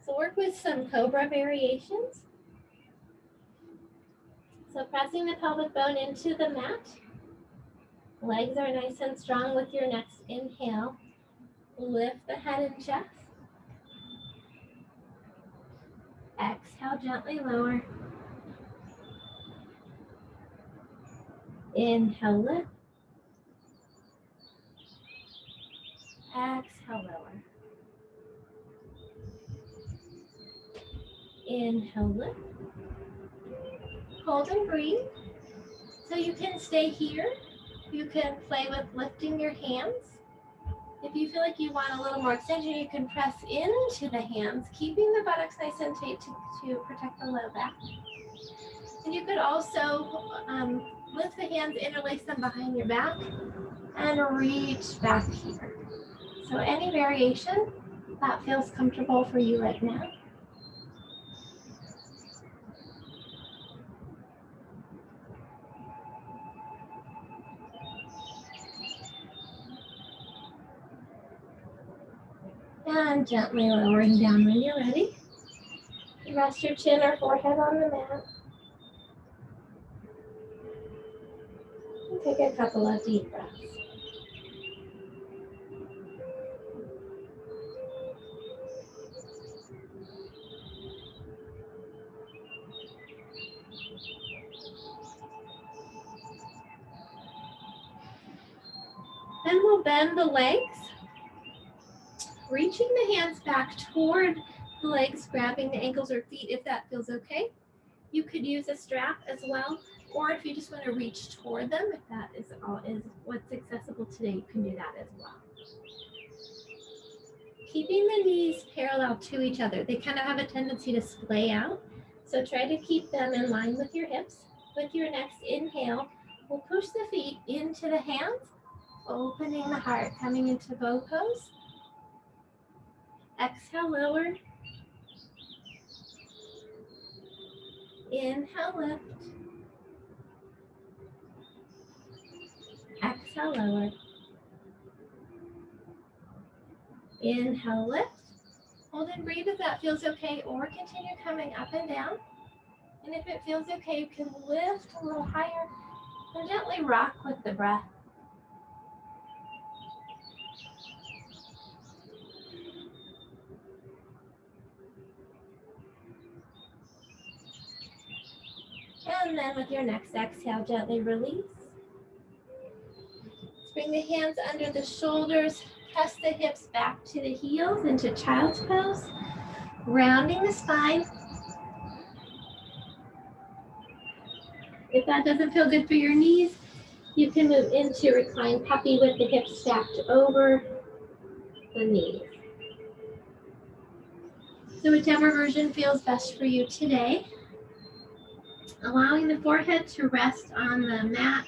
So work with some cobra variations. So pressing the pelvic bone into the mat. Legs are nice and strong with your next inhale. Lift the head and chest. Exhale, gently lower. Inhale, lift. Exhale, lower. Inhale, lift. Hold and breathe. So you can stay here. You can play with lifting your hands. If you feel like you want a little more extension, you can press into the hands, keeping the buttocks nice and tight to protect the low back. And you could also lift the hands, interlace them behind your back, and reach back here. So any variation that feels comfortable for you right now. And gently lowering down when you're ready. Rest your chin or forehead on the mat. And take a couple of deep breaths. Then we'll bend the legs, reaching the hands back toward the legs, grabbing the ankles or feet if that feels okay. You could use a strap as well, or if you just want to reach toward them, if that is what's accessible today, you can do that as well. Keeping the knees parallel to each other. They kind of have a tendency to splay out, so try to keep them in line with your hips. With your next inhale, we'll push the feet into the hands, opening the heart, coming into bow pose. Exhale, lower. Inhale, lift. Exhale, lower. Inhale, lift. Hold and breathe if that feels okay, or continue coming up and down. And if it feels okay, you can lift a little higher and gently rock with the breath. And then with your next exhale, gently release. Bring the hands under the shoulders, press the hips back to the heels into child's pose, rounding the spine. If that doesn't feel good for your knees, you can move into reclined puppy with the hips stacked over the knees. So whichever version feels best for you today. Allowing the forehead to rest on the mat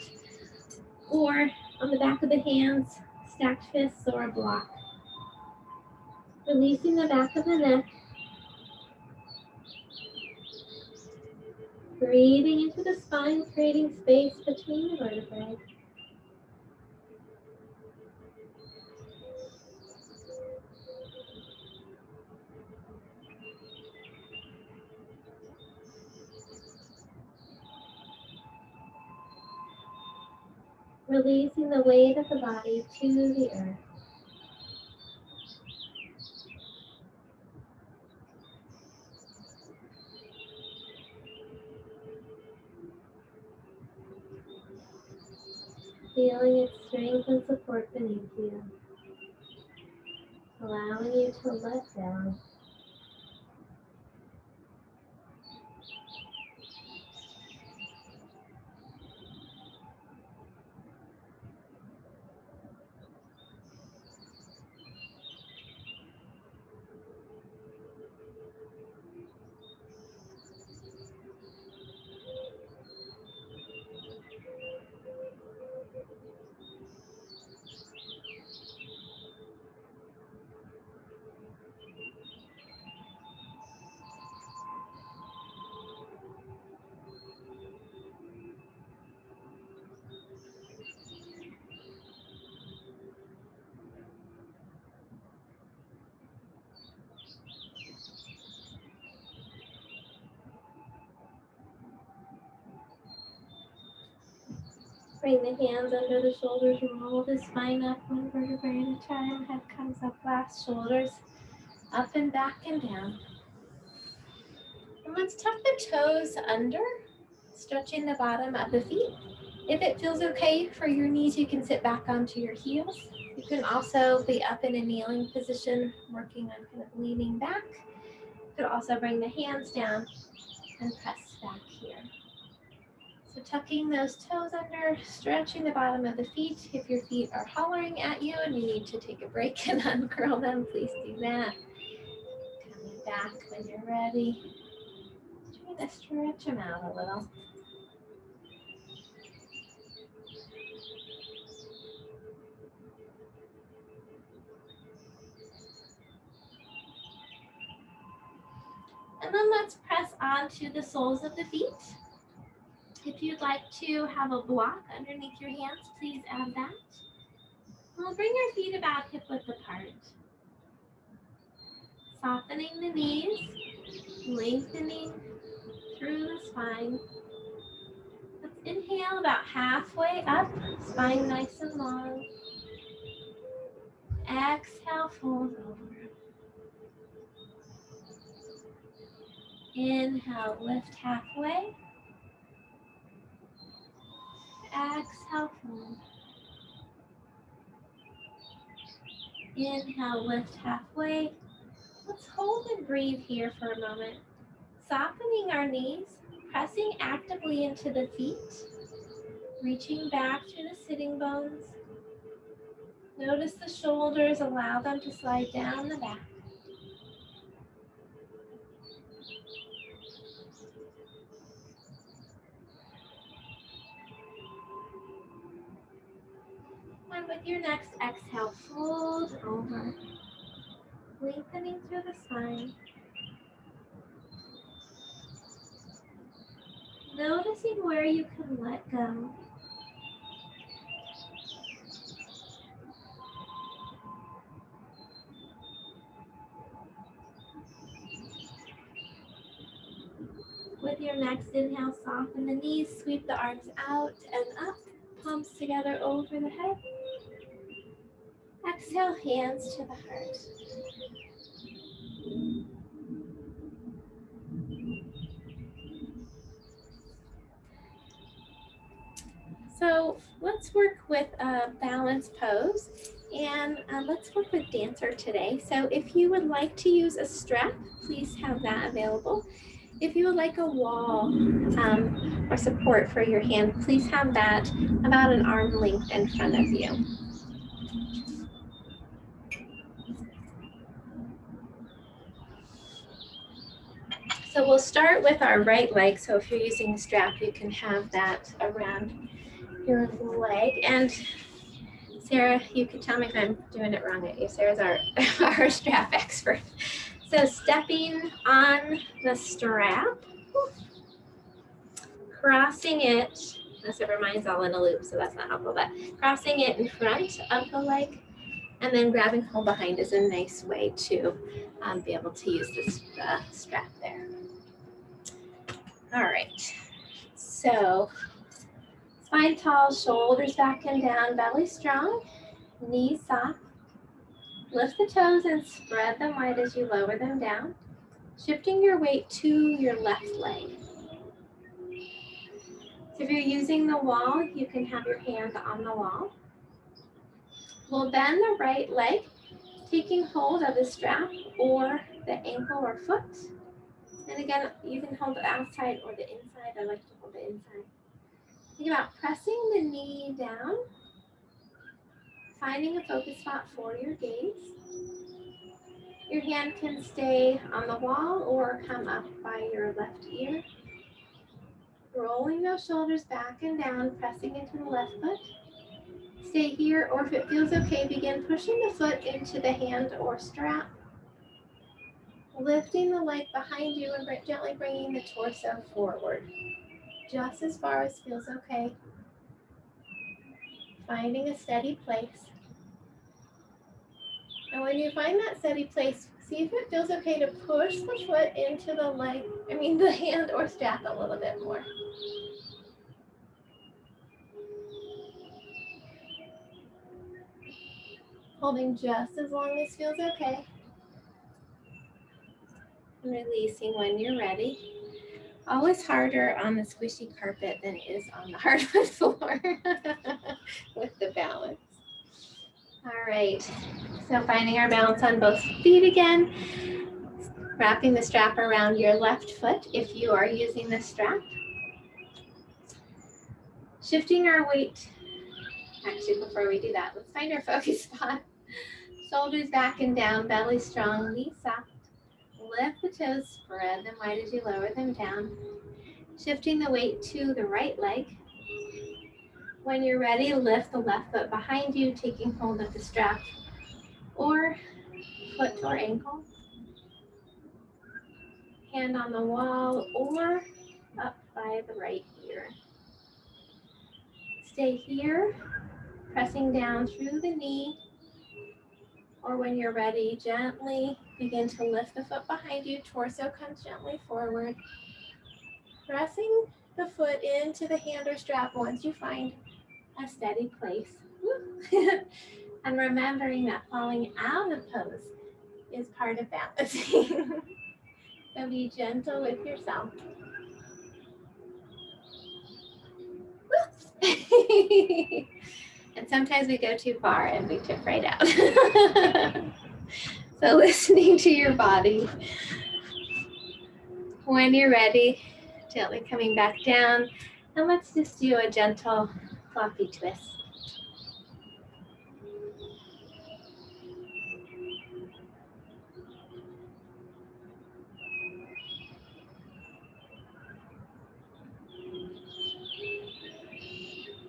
or on the back of the hands, stacked fists or a block. Releasing the back of the neck. Breathing into the spine, creating space between the vertebrae. Releasing the weight of the body to the earth. Feeling its strength and support beneath you. Allowing you to let down. Bring the hands under the shoulders, roll the spine up one vertebrae at a time. Head comes up last, shoulders up and back and down. And let's tuck the toes under, stretching the bottom of the feet. If it feels okay for your knees, you can sit back onto your heels. You can also be up in a kneeling position, working on kind of leaning back. You could also bring the hands down and press back here. So tucking those toes under, stretching the bottom of the feet. If your feet are hollering at you and you need to take a break and uncurl them, please do that. Coming back when you're ready. Try to stretch them out a little. And then let's press onto the soles of the feet. If you'd like to have a block underneath your hands, please add that. We'll bring your feet about hip width apart. Softening the knees, lengthening through the spine. Let's inhale about halfway up, spine nice and long. Exhale, fold over. Inhale, lift halfway. Exhale, fold. Inhale, lift halfway. Let's hold and breathe here for a moment. Softening our knees, pressing actively into the feet, reaching back through the sitting bones. Notice the shoulders, allow them to slide down the back. And with your next exhale, fold over, lengthening through the spine. Noticing where you can let go. With your next inhale, soften the knees, sweep the arms out and up, palms together over the head. Exhale, hands to the heart. So let's work with a balance pose, and let's work with dancer today. So if you would like to use a strap, please have that available. If you would like a wall or support for your hand, please have that about an arm length in front of you. So we'll start with our right leg. So if you're using a strap, you can have that around your leg. And Sarah, you can tell me if I'm doing it wrong at you. Sarah's our strap expert. So stepping on the strap, crossing it, so mine's all in a loop, so that's not helpful, but crossing it in front of the leg, and then grabbing hold behind is a nice way to be able to use this strap there. All right, so spine tall, shoulders back and down, belly strong, knees soft. Lift the toes and spread them wide as you lower them down, shifting your weight to your left leg. So if you're using the wall, you can have your hand on the wall. We'll bend the right leg, taking hold of the strap or the ankle or foot. And again, you can hold the outside or the inside. I like to hold the inside. Think about pressing the knee down, finding a focus spot for your gaze. Your hand can stay on the wall or come up by your left ear. Rolling those shoulders back and down, pressing into the left foot. Stay here, or if it feels okay, begin pushing the foot into the hand or strap. Lifting the leg behind you and gently bringing the torso forward, just as far as feels okay. Finding a steady place. And when you find that steady place, see if it feels okay to push the foot into the hand or strap a little bit more. Holding just as long as feels okay. And releasing when you're ready. Always harder on the squishy carpet than it is on the hardwood floor with the balance. All right, so finding our balance on both feet again. Wrapping the strap around your left foot if you are using the strap. Shifting our weight. Actually, before we do that, let's find our focus spot. Shoulders back and down, belly strong, knees soft. Lift the toes, spread them wide as you lower them down. Shifting the weight to the right leg. When you're ready, lift the left foot behind you, taking hold of the strap or foot or ankle. Hand on the wall or up by the right ear. Stay here, pressing down through the knee, or when you're ready, gently Begin to lift the foot behind you. Torso comes gently forward. Pressing the foot into the hand or strap once you find a steady place. And remembering that falling out of pose is part of balancing. So be gentle with yourself. And sometimes we go too far and we tip right out. So listening to your body. When you're ready, gently coming back down. And let's just do a gentle floppy twist.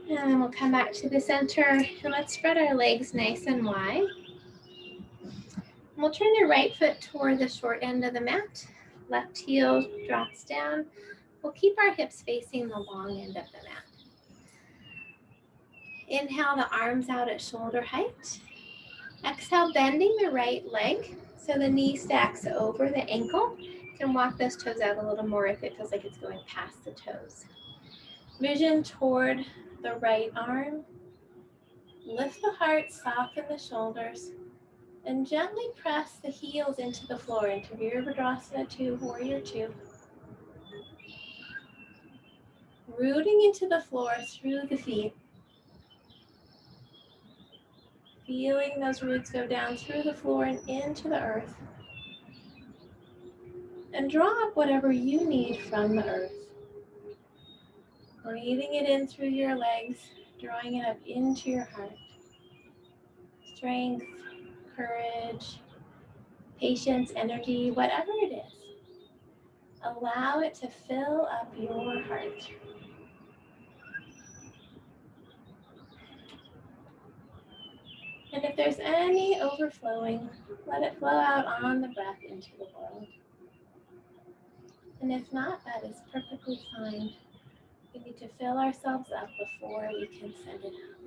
And then we'll come back to the center and let's spread our legs nice and wide. We'll turn your right foot toward the short end of the mat. Left heel drops down. We'll keep our hips facing the long end of the mat. Inhale the arms out at shoulder height. Exhale, bending the right leg so the knee stacks over the ankle. You can walk those toes out a little more if it feels like it's going past the toes. Vision toward the right arm. Lift the heart, soften the shoulders, and gently press the heels into the floor, into Vratny-Smith 2, Warrior 2. Rooting into the floor through the feet. Feeling those roots go down through the floor and into the earth. And draw up whatever you need from the earth. Breathing it in through your legs, drawing it up into your heart. Strength, courage, patience, energy, whatever it is. Allow it to fill up your heart. And if there's any overflowing, let it flow out on the breath into the world. And if not, that is perfectly fine. We need to fill ourselves up before we can send it out.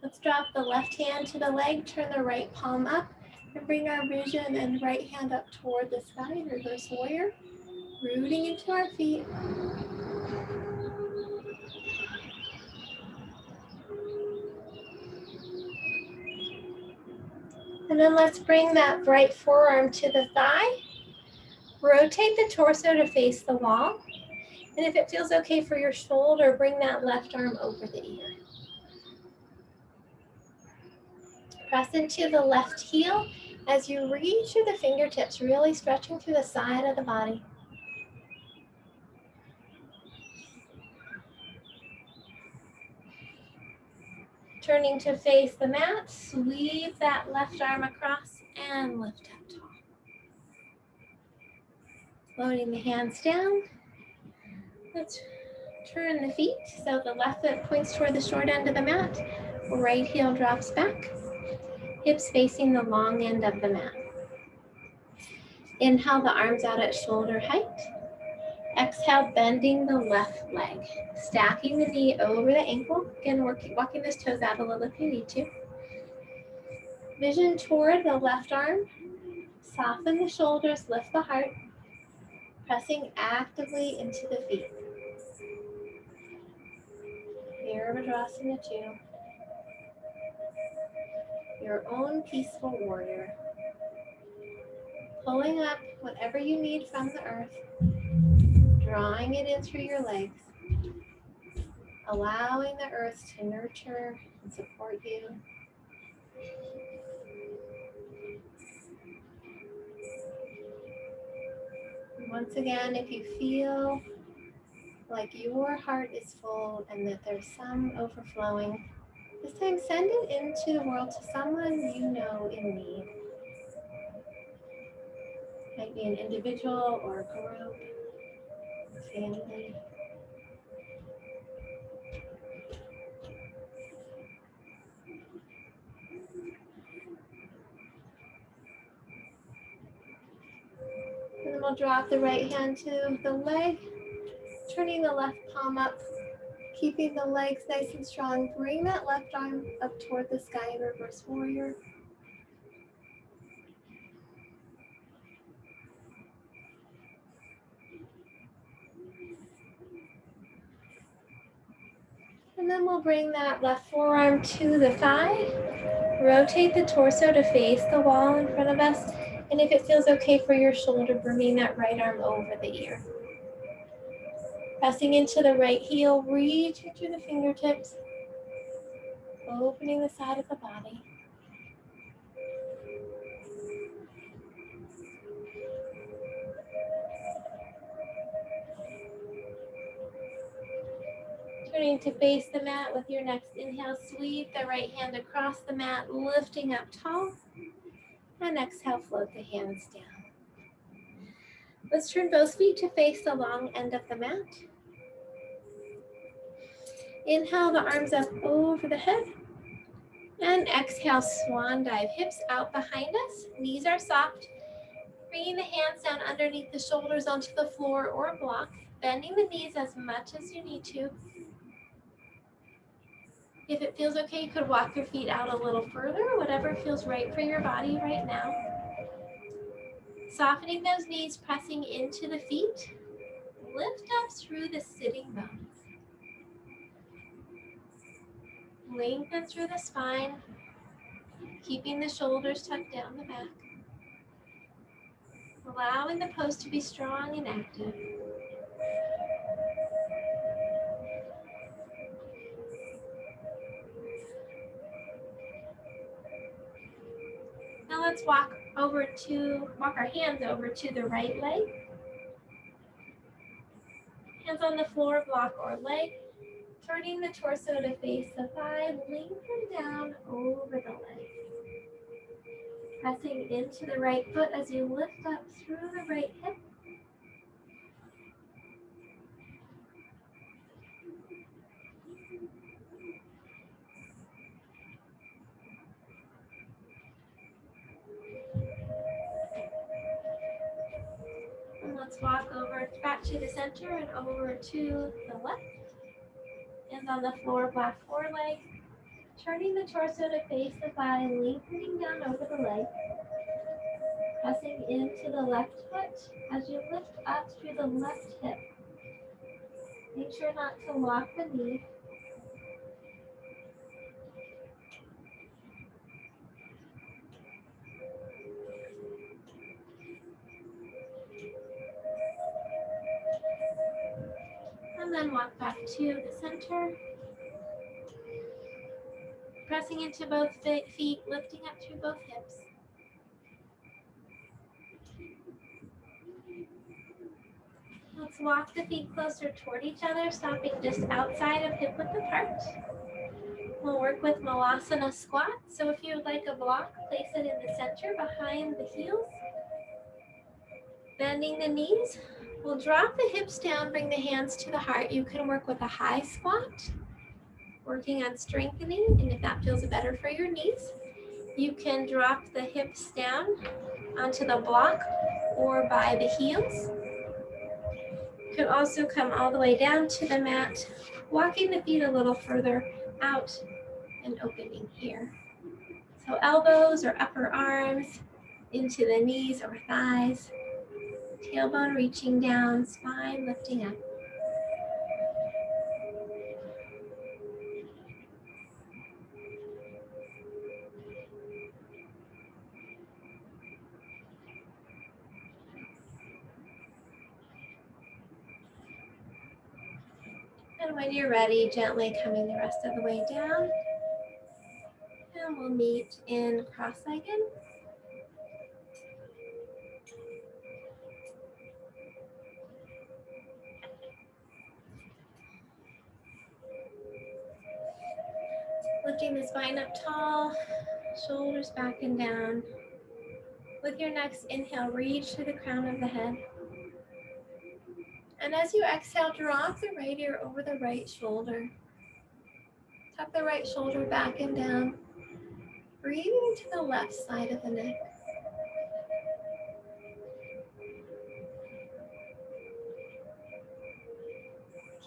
Let's drop the left hand to the leg, turn the right palm up, and bring our vision and right hand up toward the sky in reverse warrior, rooting into our feet. And then let's bring that right forearm to the thigh. Rotate the torso to face the wall. And if it feels okay for your shoulder, bring that left arm over the ear. Press into the left heel as you reach through the fingertips, really stretching through the side of the body. Turning to face the mat, sweep that left arm across and lift up tall. Loading the hands down. Let's turn the feet so the left foot points toward the short end of the mat. Right heel drops back. Hips facing the long end of the mat. Inhale the arms out at shoulder height. Exhale, bending the left leg. Stacking the knee over the ankle. Again, walking those toes out a little if you need to. Vision toward the left arm. Soften the shoulders, lift the heart. Pressing actively into the feet. Vratny-Smith 2. Your own peaceful warrior. Pulling up whatever you need from the earth. Drawing it in through your legs. Allowing the earth to nurture and support you. And once again, if you feel like your heart is full and that there's some overflowing, this time send it into the world to someone you know in need. Might be an individual or a group, family. And then we'll drop the right hand to the leg, turning the left palm up, Keeping the legs nice and strong, bring that left arm up toward the sky in reverse warrior. And then we'll bring that left forearm to the thigh. Rotate the torso to face the wall in front of us. And if it feels okay for your shoulder, bringing that right arm over the ear. Pressing into the right heel, reaching through the fingertips, opening the side of the body. Turning to face the mat with your next inhale, sweep the right hand across the mat, lifting up tall. And exhale, float the hands down. Let's turn both feet to face the long end of the mat. Inhale the arms up over the head. And exhale, swan dive. Hips out behind us, knees are soft. Bringing the hands down underneath the shoulders onto the floor or block. Bending the knees as much as you need to. If it feels okay, you could walk your feet out a little further, whatever feels right for your body right now. Softening those knees, pressing into the feet. Lift up through the sitting bones. Lengthen through the spine, keeping the shoulders tucked down the back. Allowing the pose to be strong and active. Now let's walk our hands over to the right leg. Hands on the floor, block or leg. Turning the torso to face the thigh, lengthen down over the leg. Pressing into the right foot as you lift up through the right hip. And let's walk over back to the center and over to the left. Hands on the floor, block foreleg. Turning the torso to face the thigh, lengthening down over the leg. Pressing into the left foot as you lift up through the left hip. Make sure not to lock the knee. And then walk back to the center. Pressing into both feet, lifting up through both hips. Let's walk the feet closer toward each other, stopping just outside of hip width apart. We'll work with Malasana squat. So if you would like a block, place it in the center behind the heels. Bending the knees. We'll drop the hips down, bring the hands to the heart. You can work with a high squat, working on strengthening, and if that feels better for your knees, you can drop the hips down onto the block or by the heels. You could also come all the way down to the mat, walking the feet a little further out and opening here. So elbows or upper arms into the knees or thighs. Tailbone reaching down, spine lifting up. And when you're ready, gently coming the rest of the way down. And we'll meet in cross-legged. Lifting the spine up tall, shoulders back and down. With your next inhale, reach to the crown of the head. And as you exhale, drop the right ear over the right shoulder. Tuck the right shoulder back and down. Breathing to the left side of the neck.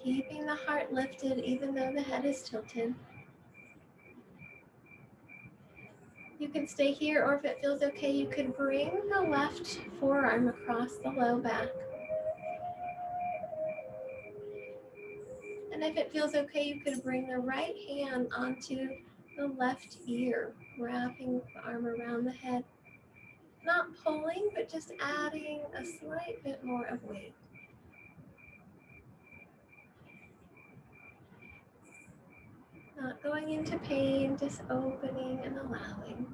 Keeping the heart lifted even though the head is tilted. You can stay here, or if it feels okay, you could bring the left forearm across the low back. And if it feels okay, you could bring the right hand onto the left ear, wrapping the arm around the head. Not pulling, but just adding a slight bit more of weight. Not going into pain, just opening and allowing.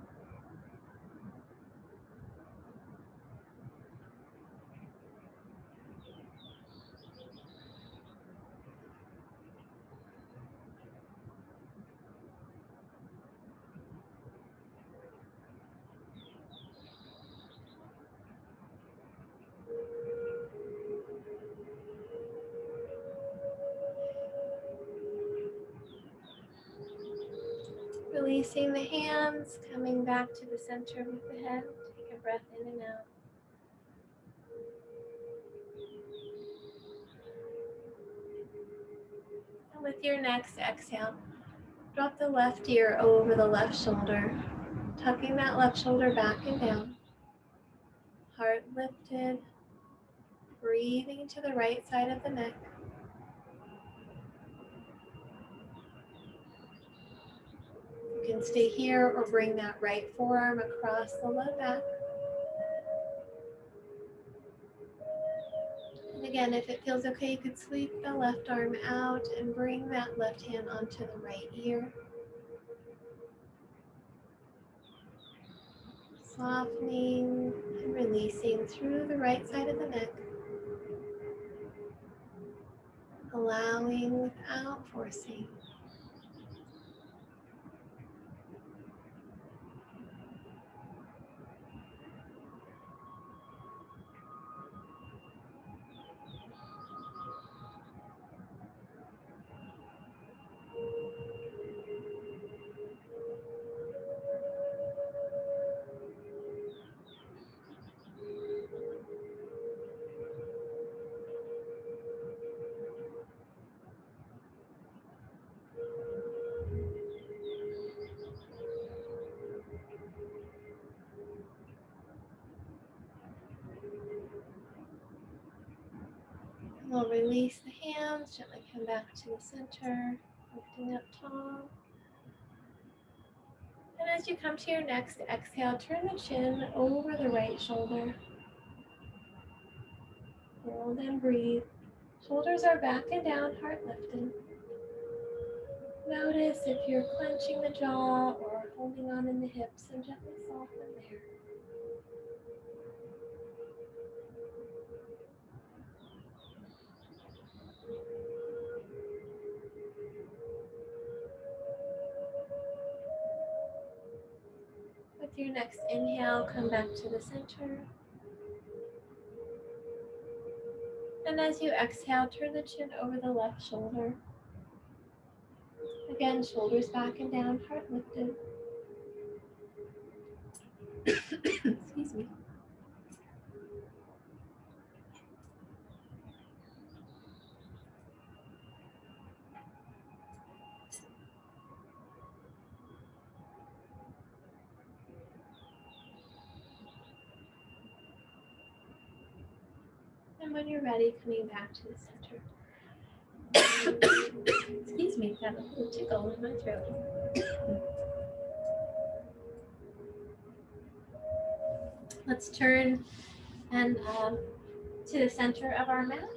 Releasing the hands, coming back to the center of the head. Take a breath in and out. And with your next exhale, drop the left ear over the left shoulder, tucking that left shoulder back and down. Heart lifted, breathing to the right side of the neck. You can stay here or bring that right forearm across the low back. And again, if it feels okay, you could sweep the left arm out and bring that left hand onto the right ear. Softening and releasing through the right side of the neck. Allowing without forcing. We'll release the hands, gently come back to the center, lifting up tall. And as you come to your next exhale, turn the chin over the right shoulder. Hold and breathe. Shoulders are back and down, heart lifted. Notice if you're clenching the jaw or holding on in the hips, and gently soften there. With your next inhale, come back to the center. And as you exhale, turn the chin over the left shoulder. Again, shoulders back and down, heart lifted. Excuse me. And when you're ready, coming back to the center. Excuse me, got a little tickle in my throat. Let's turn and to the center of our mat,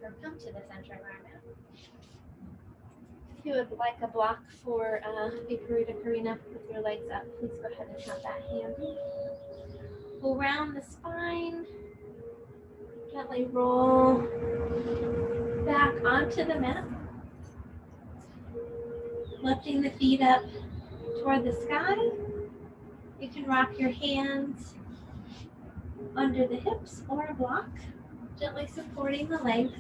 or come to the center of our mat. If you would like a block for Viparita Karina with your legs up, please go ahead and have that handy. We'll round the spine, gently roll back onto the mat, lifting the feet up toward the sky. You can rock your hands under the hips or a block, gently supporting the legs.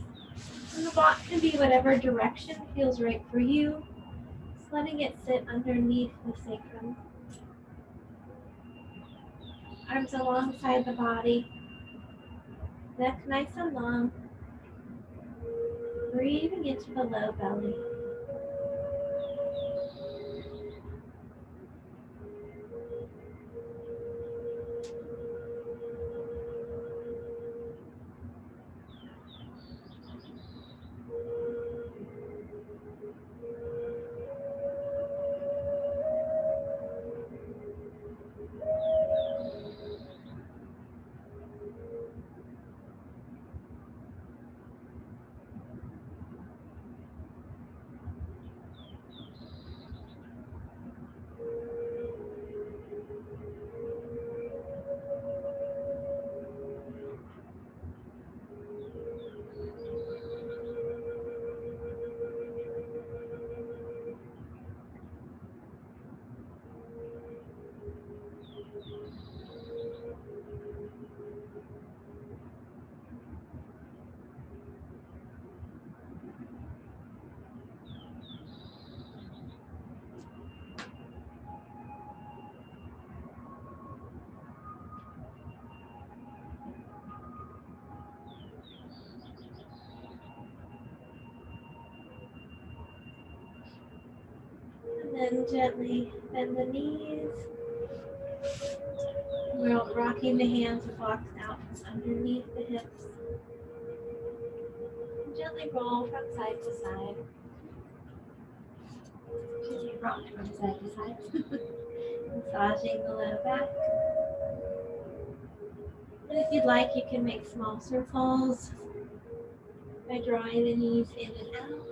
And the block can be whatever direction feels right for you, just letting it sit underneath the sacrum. Arms alongside the body, neck nice and long. breathing into the low belly. And then gently bend the knees. We're rocking the hands and blocks out from underneath the hips. And gently roll from side to side. Excuse me, rock from side to side. Massaging the low back. And if you'd like, you can make small circles by drawing the knees in and out.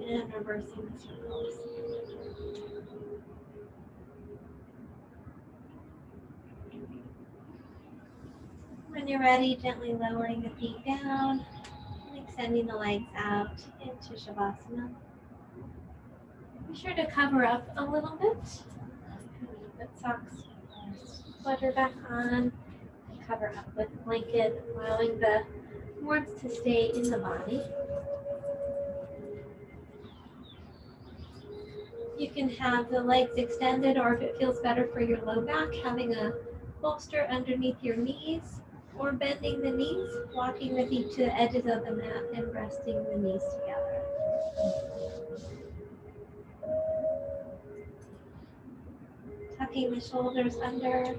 And reversing the circles. When you're ready, gently lowering the feet down and extending the legs out into Shavasana. Be sure to cover up a little bit. Put socks or sweater back on. Cover up with a blanket, allowing the warmth to stay in the body. You can have the legs extended, or if it feels better for your low back, having a bolster underneath your knees, or bending the knees, walking the feet to the edges of the mat and resting the knees together. Tucking the shoulders under,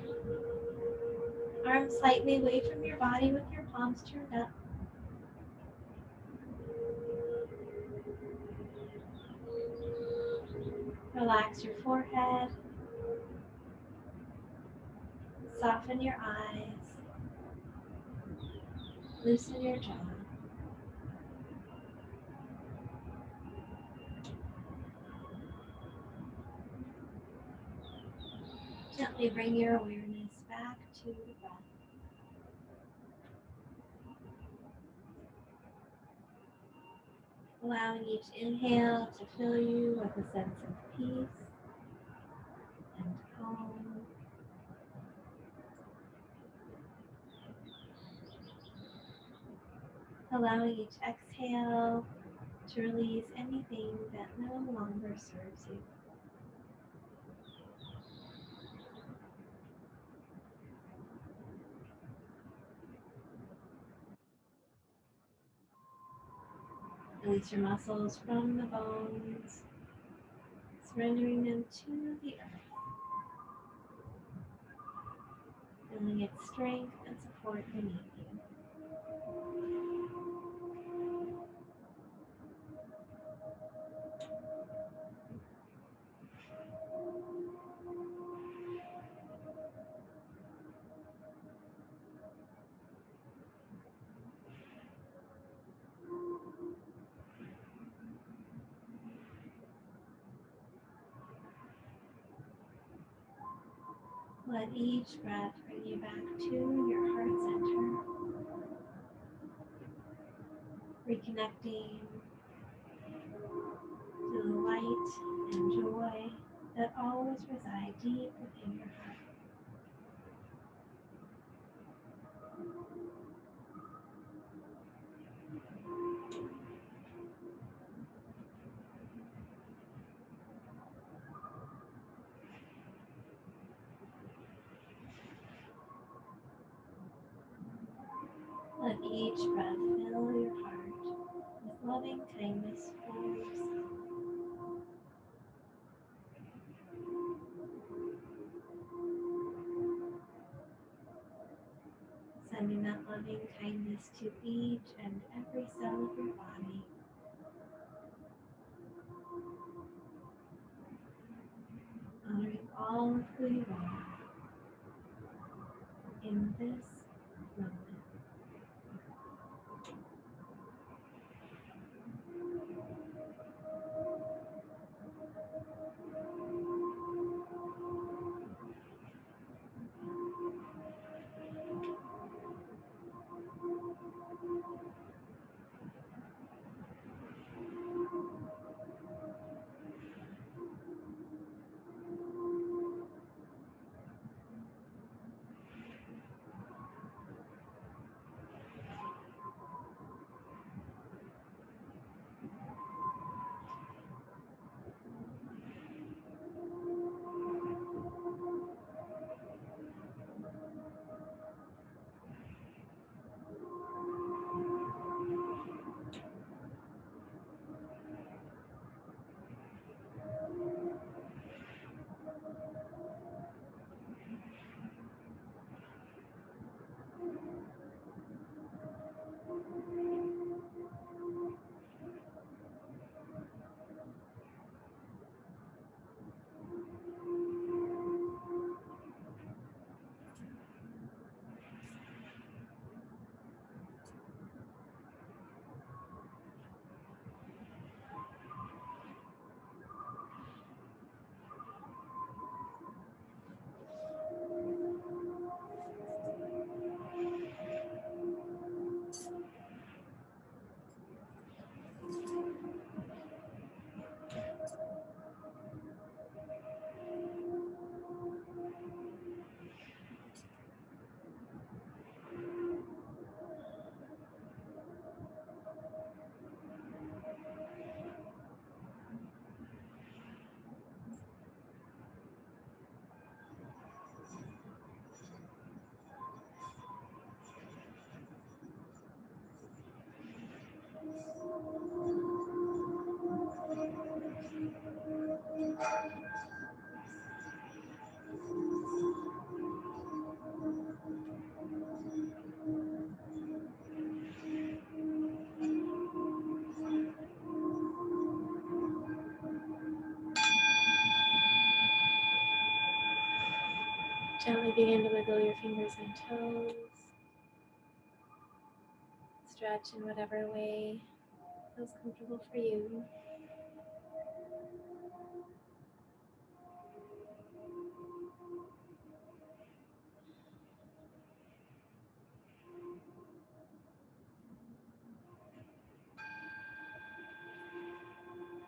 arms slightly away from your body with your palms turned up. Relax your forehead. Soften your eyes. Loosen your jaw. Gently bring your awareness back to the breath. Allowing each inhale to fill you with a sense of peace and calm. Allowing each exhale to release anything that no longer serves you. Release your muscles from the bones, surrendering them to the earth. Feeling its strength and support beneath you. Let each breath bring you back to your heart center, reconnecting to the light and joy that always reside deep within your heart. Let each breath fill your heart with loving kindness for yourself. Sending that loving kindness to each and every cell of your body. Honoring all of who you are in this moment. Gently begin to wiggle your fingers and toes. Stretch in whatever way feels comfortable for you.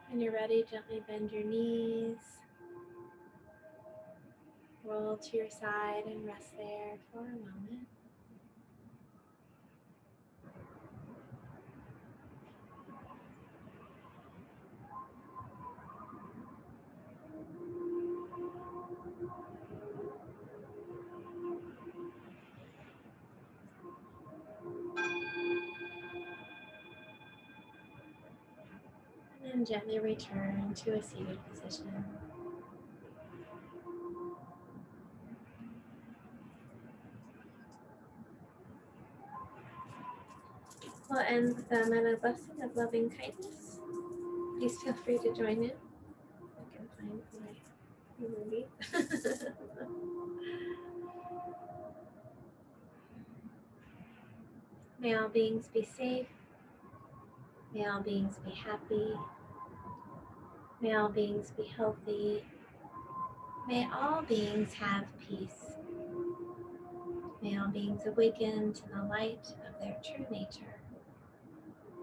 When you're ready, gently bend your knees. Roll to your side and rest there for a moment. And then gently return to a seated position. We'll end with a metta blessing of loving kindness. Please feel free to join in. I can find my movie. May all beings be safe. May all beings be happy. May all beings be healthy. May all beings have peace. May all beings awaken to the light of their true nature.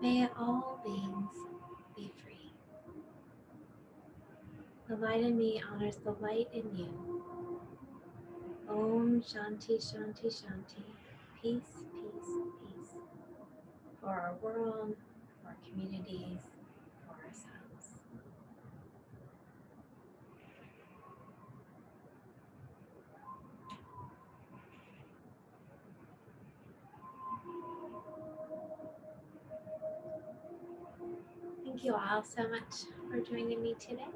May all beings be free. The light in me honors the light in you. Om Shanti Shanti Shanti. Peace, peace, peace. For our world, for our communities, for ourselves. you all so much for joining me today.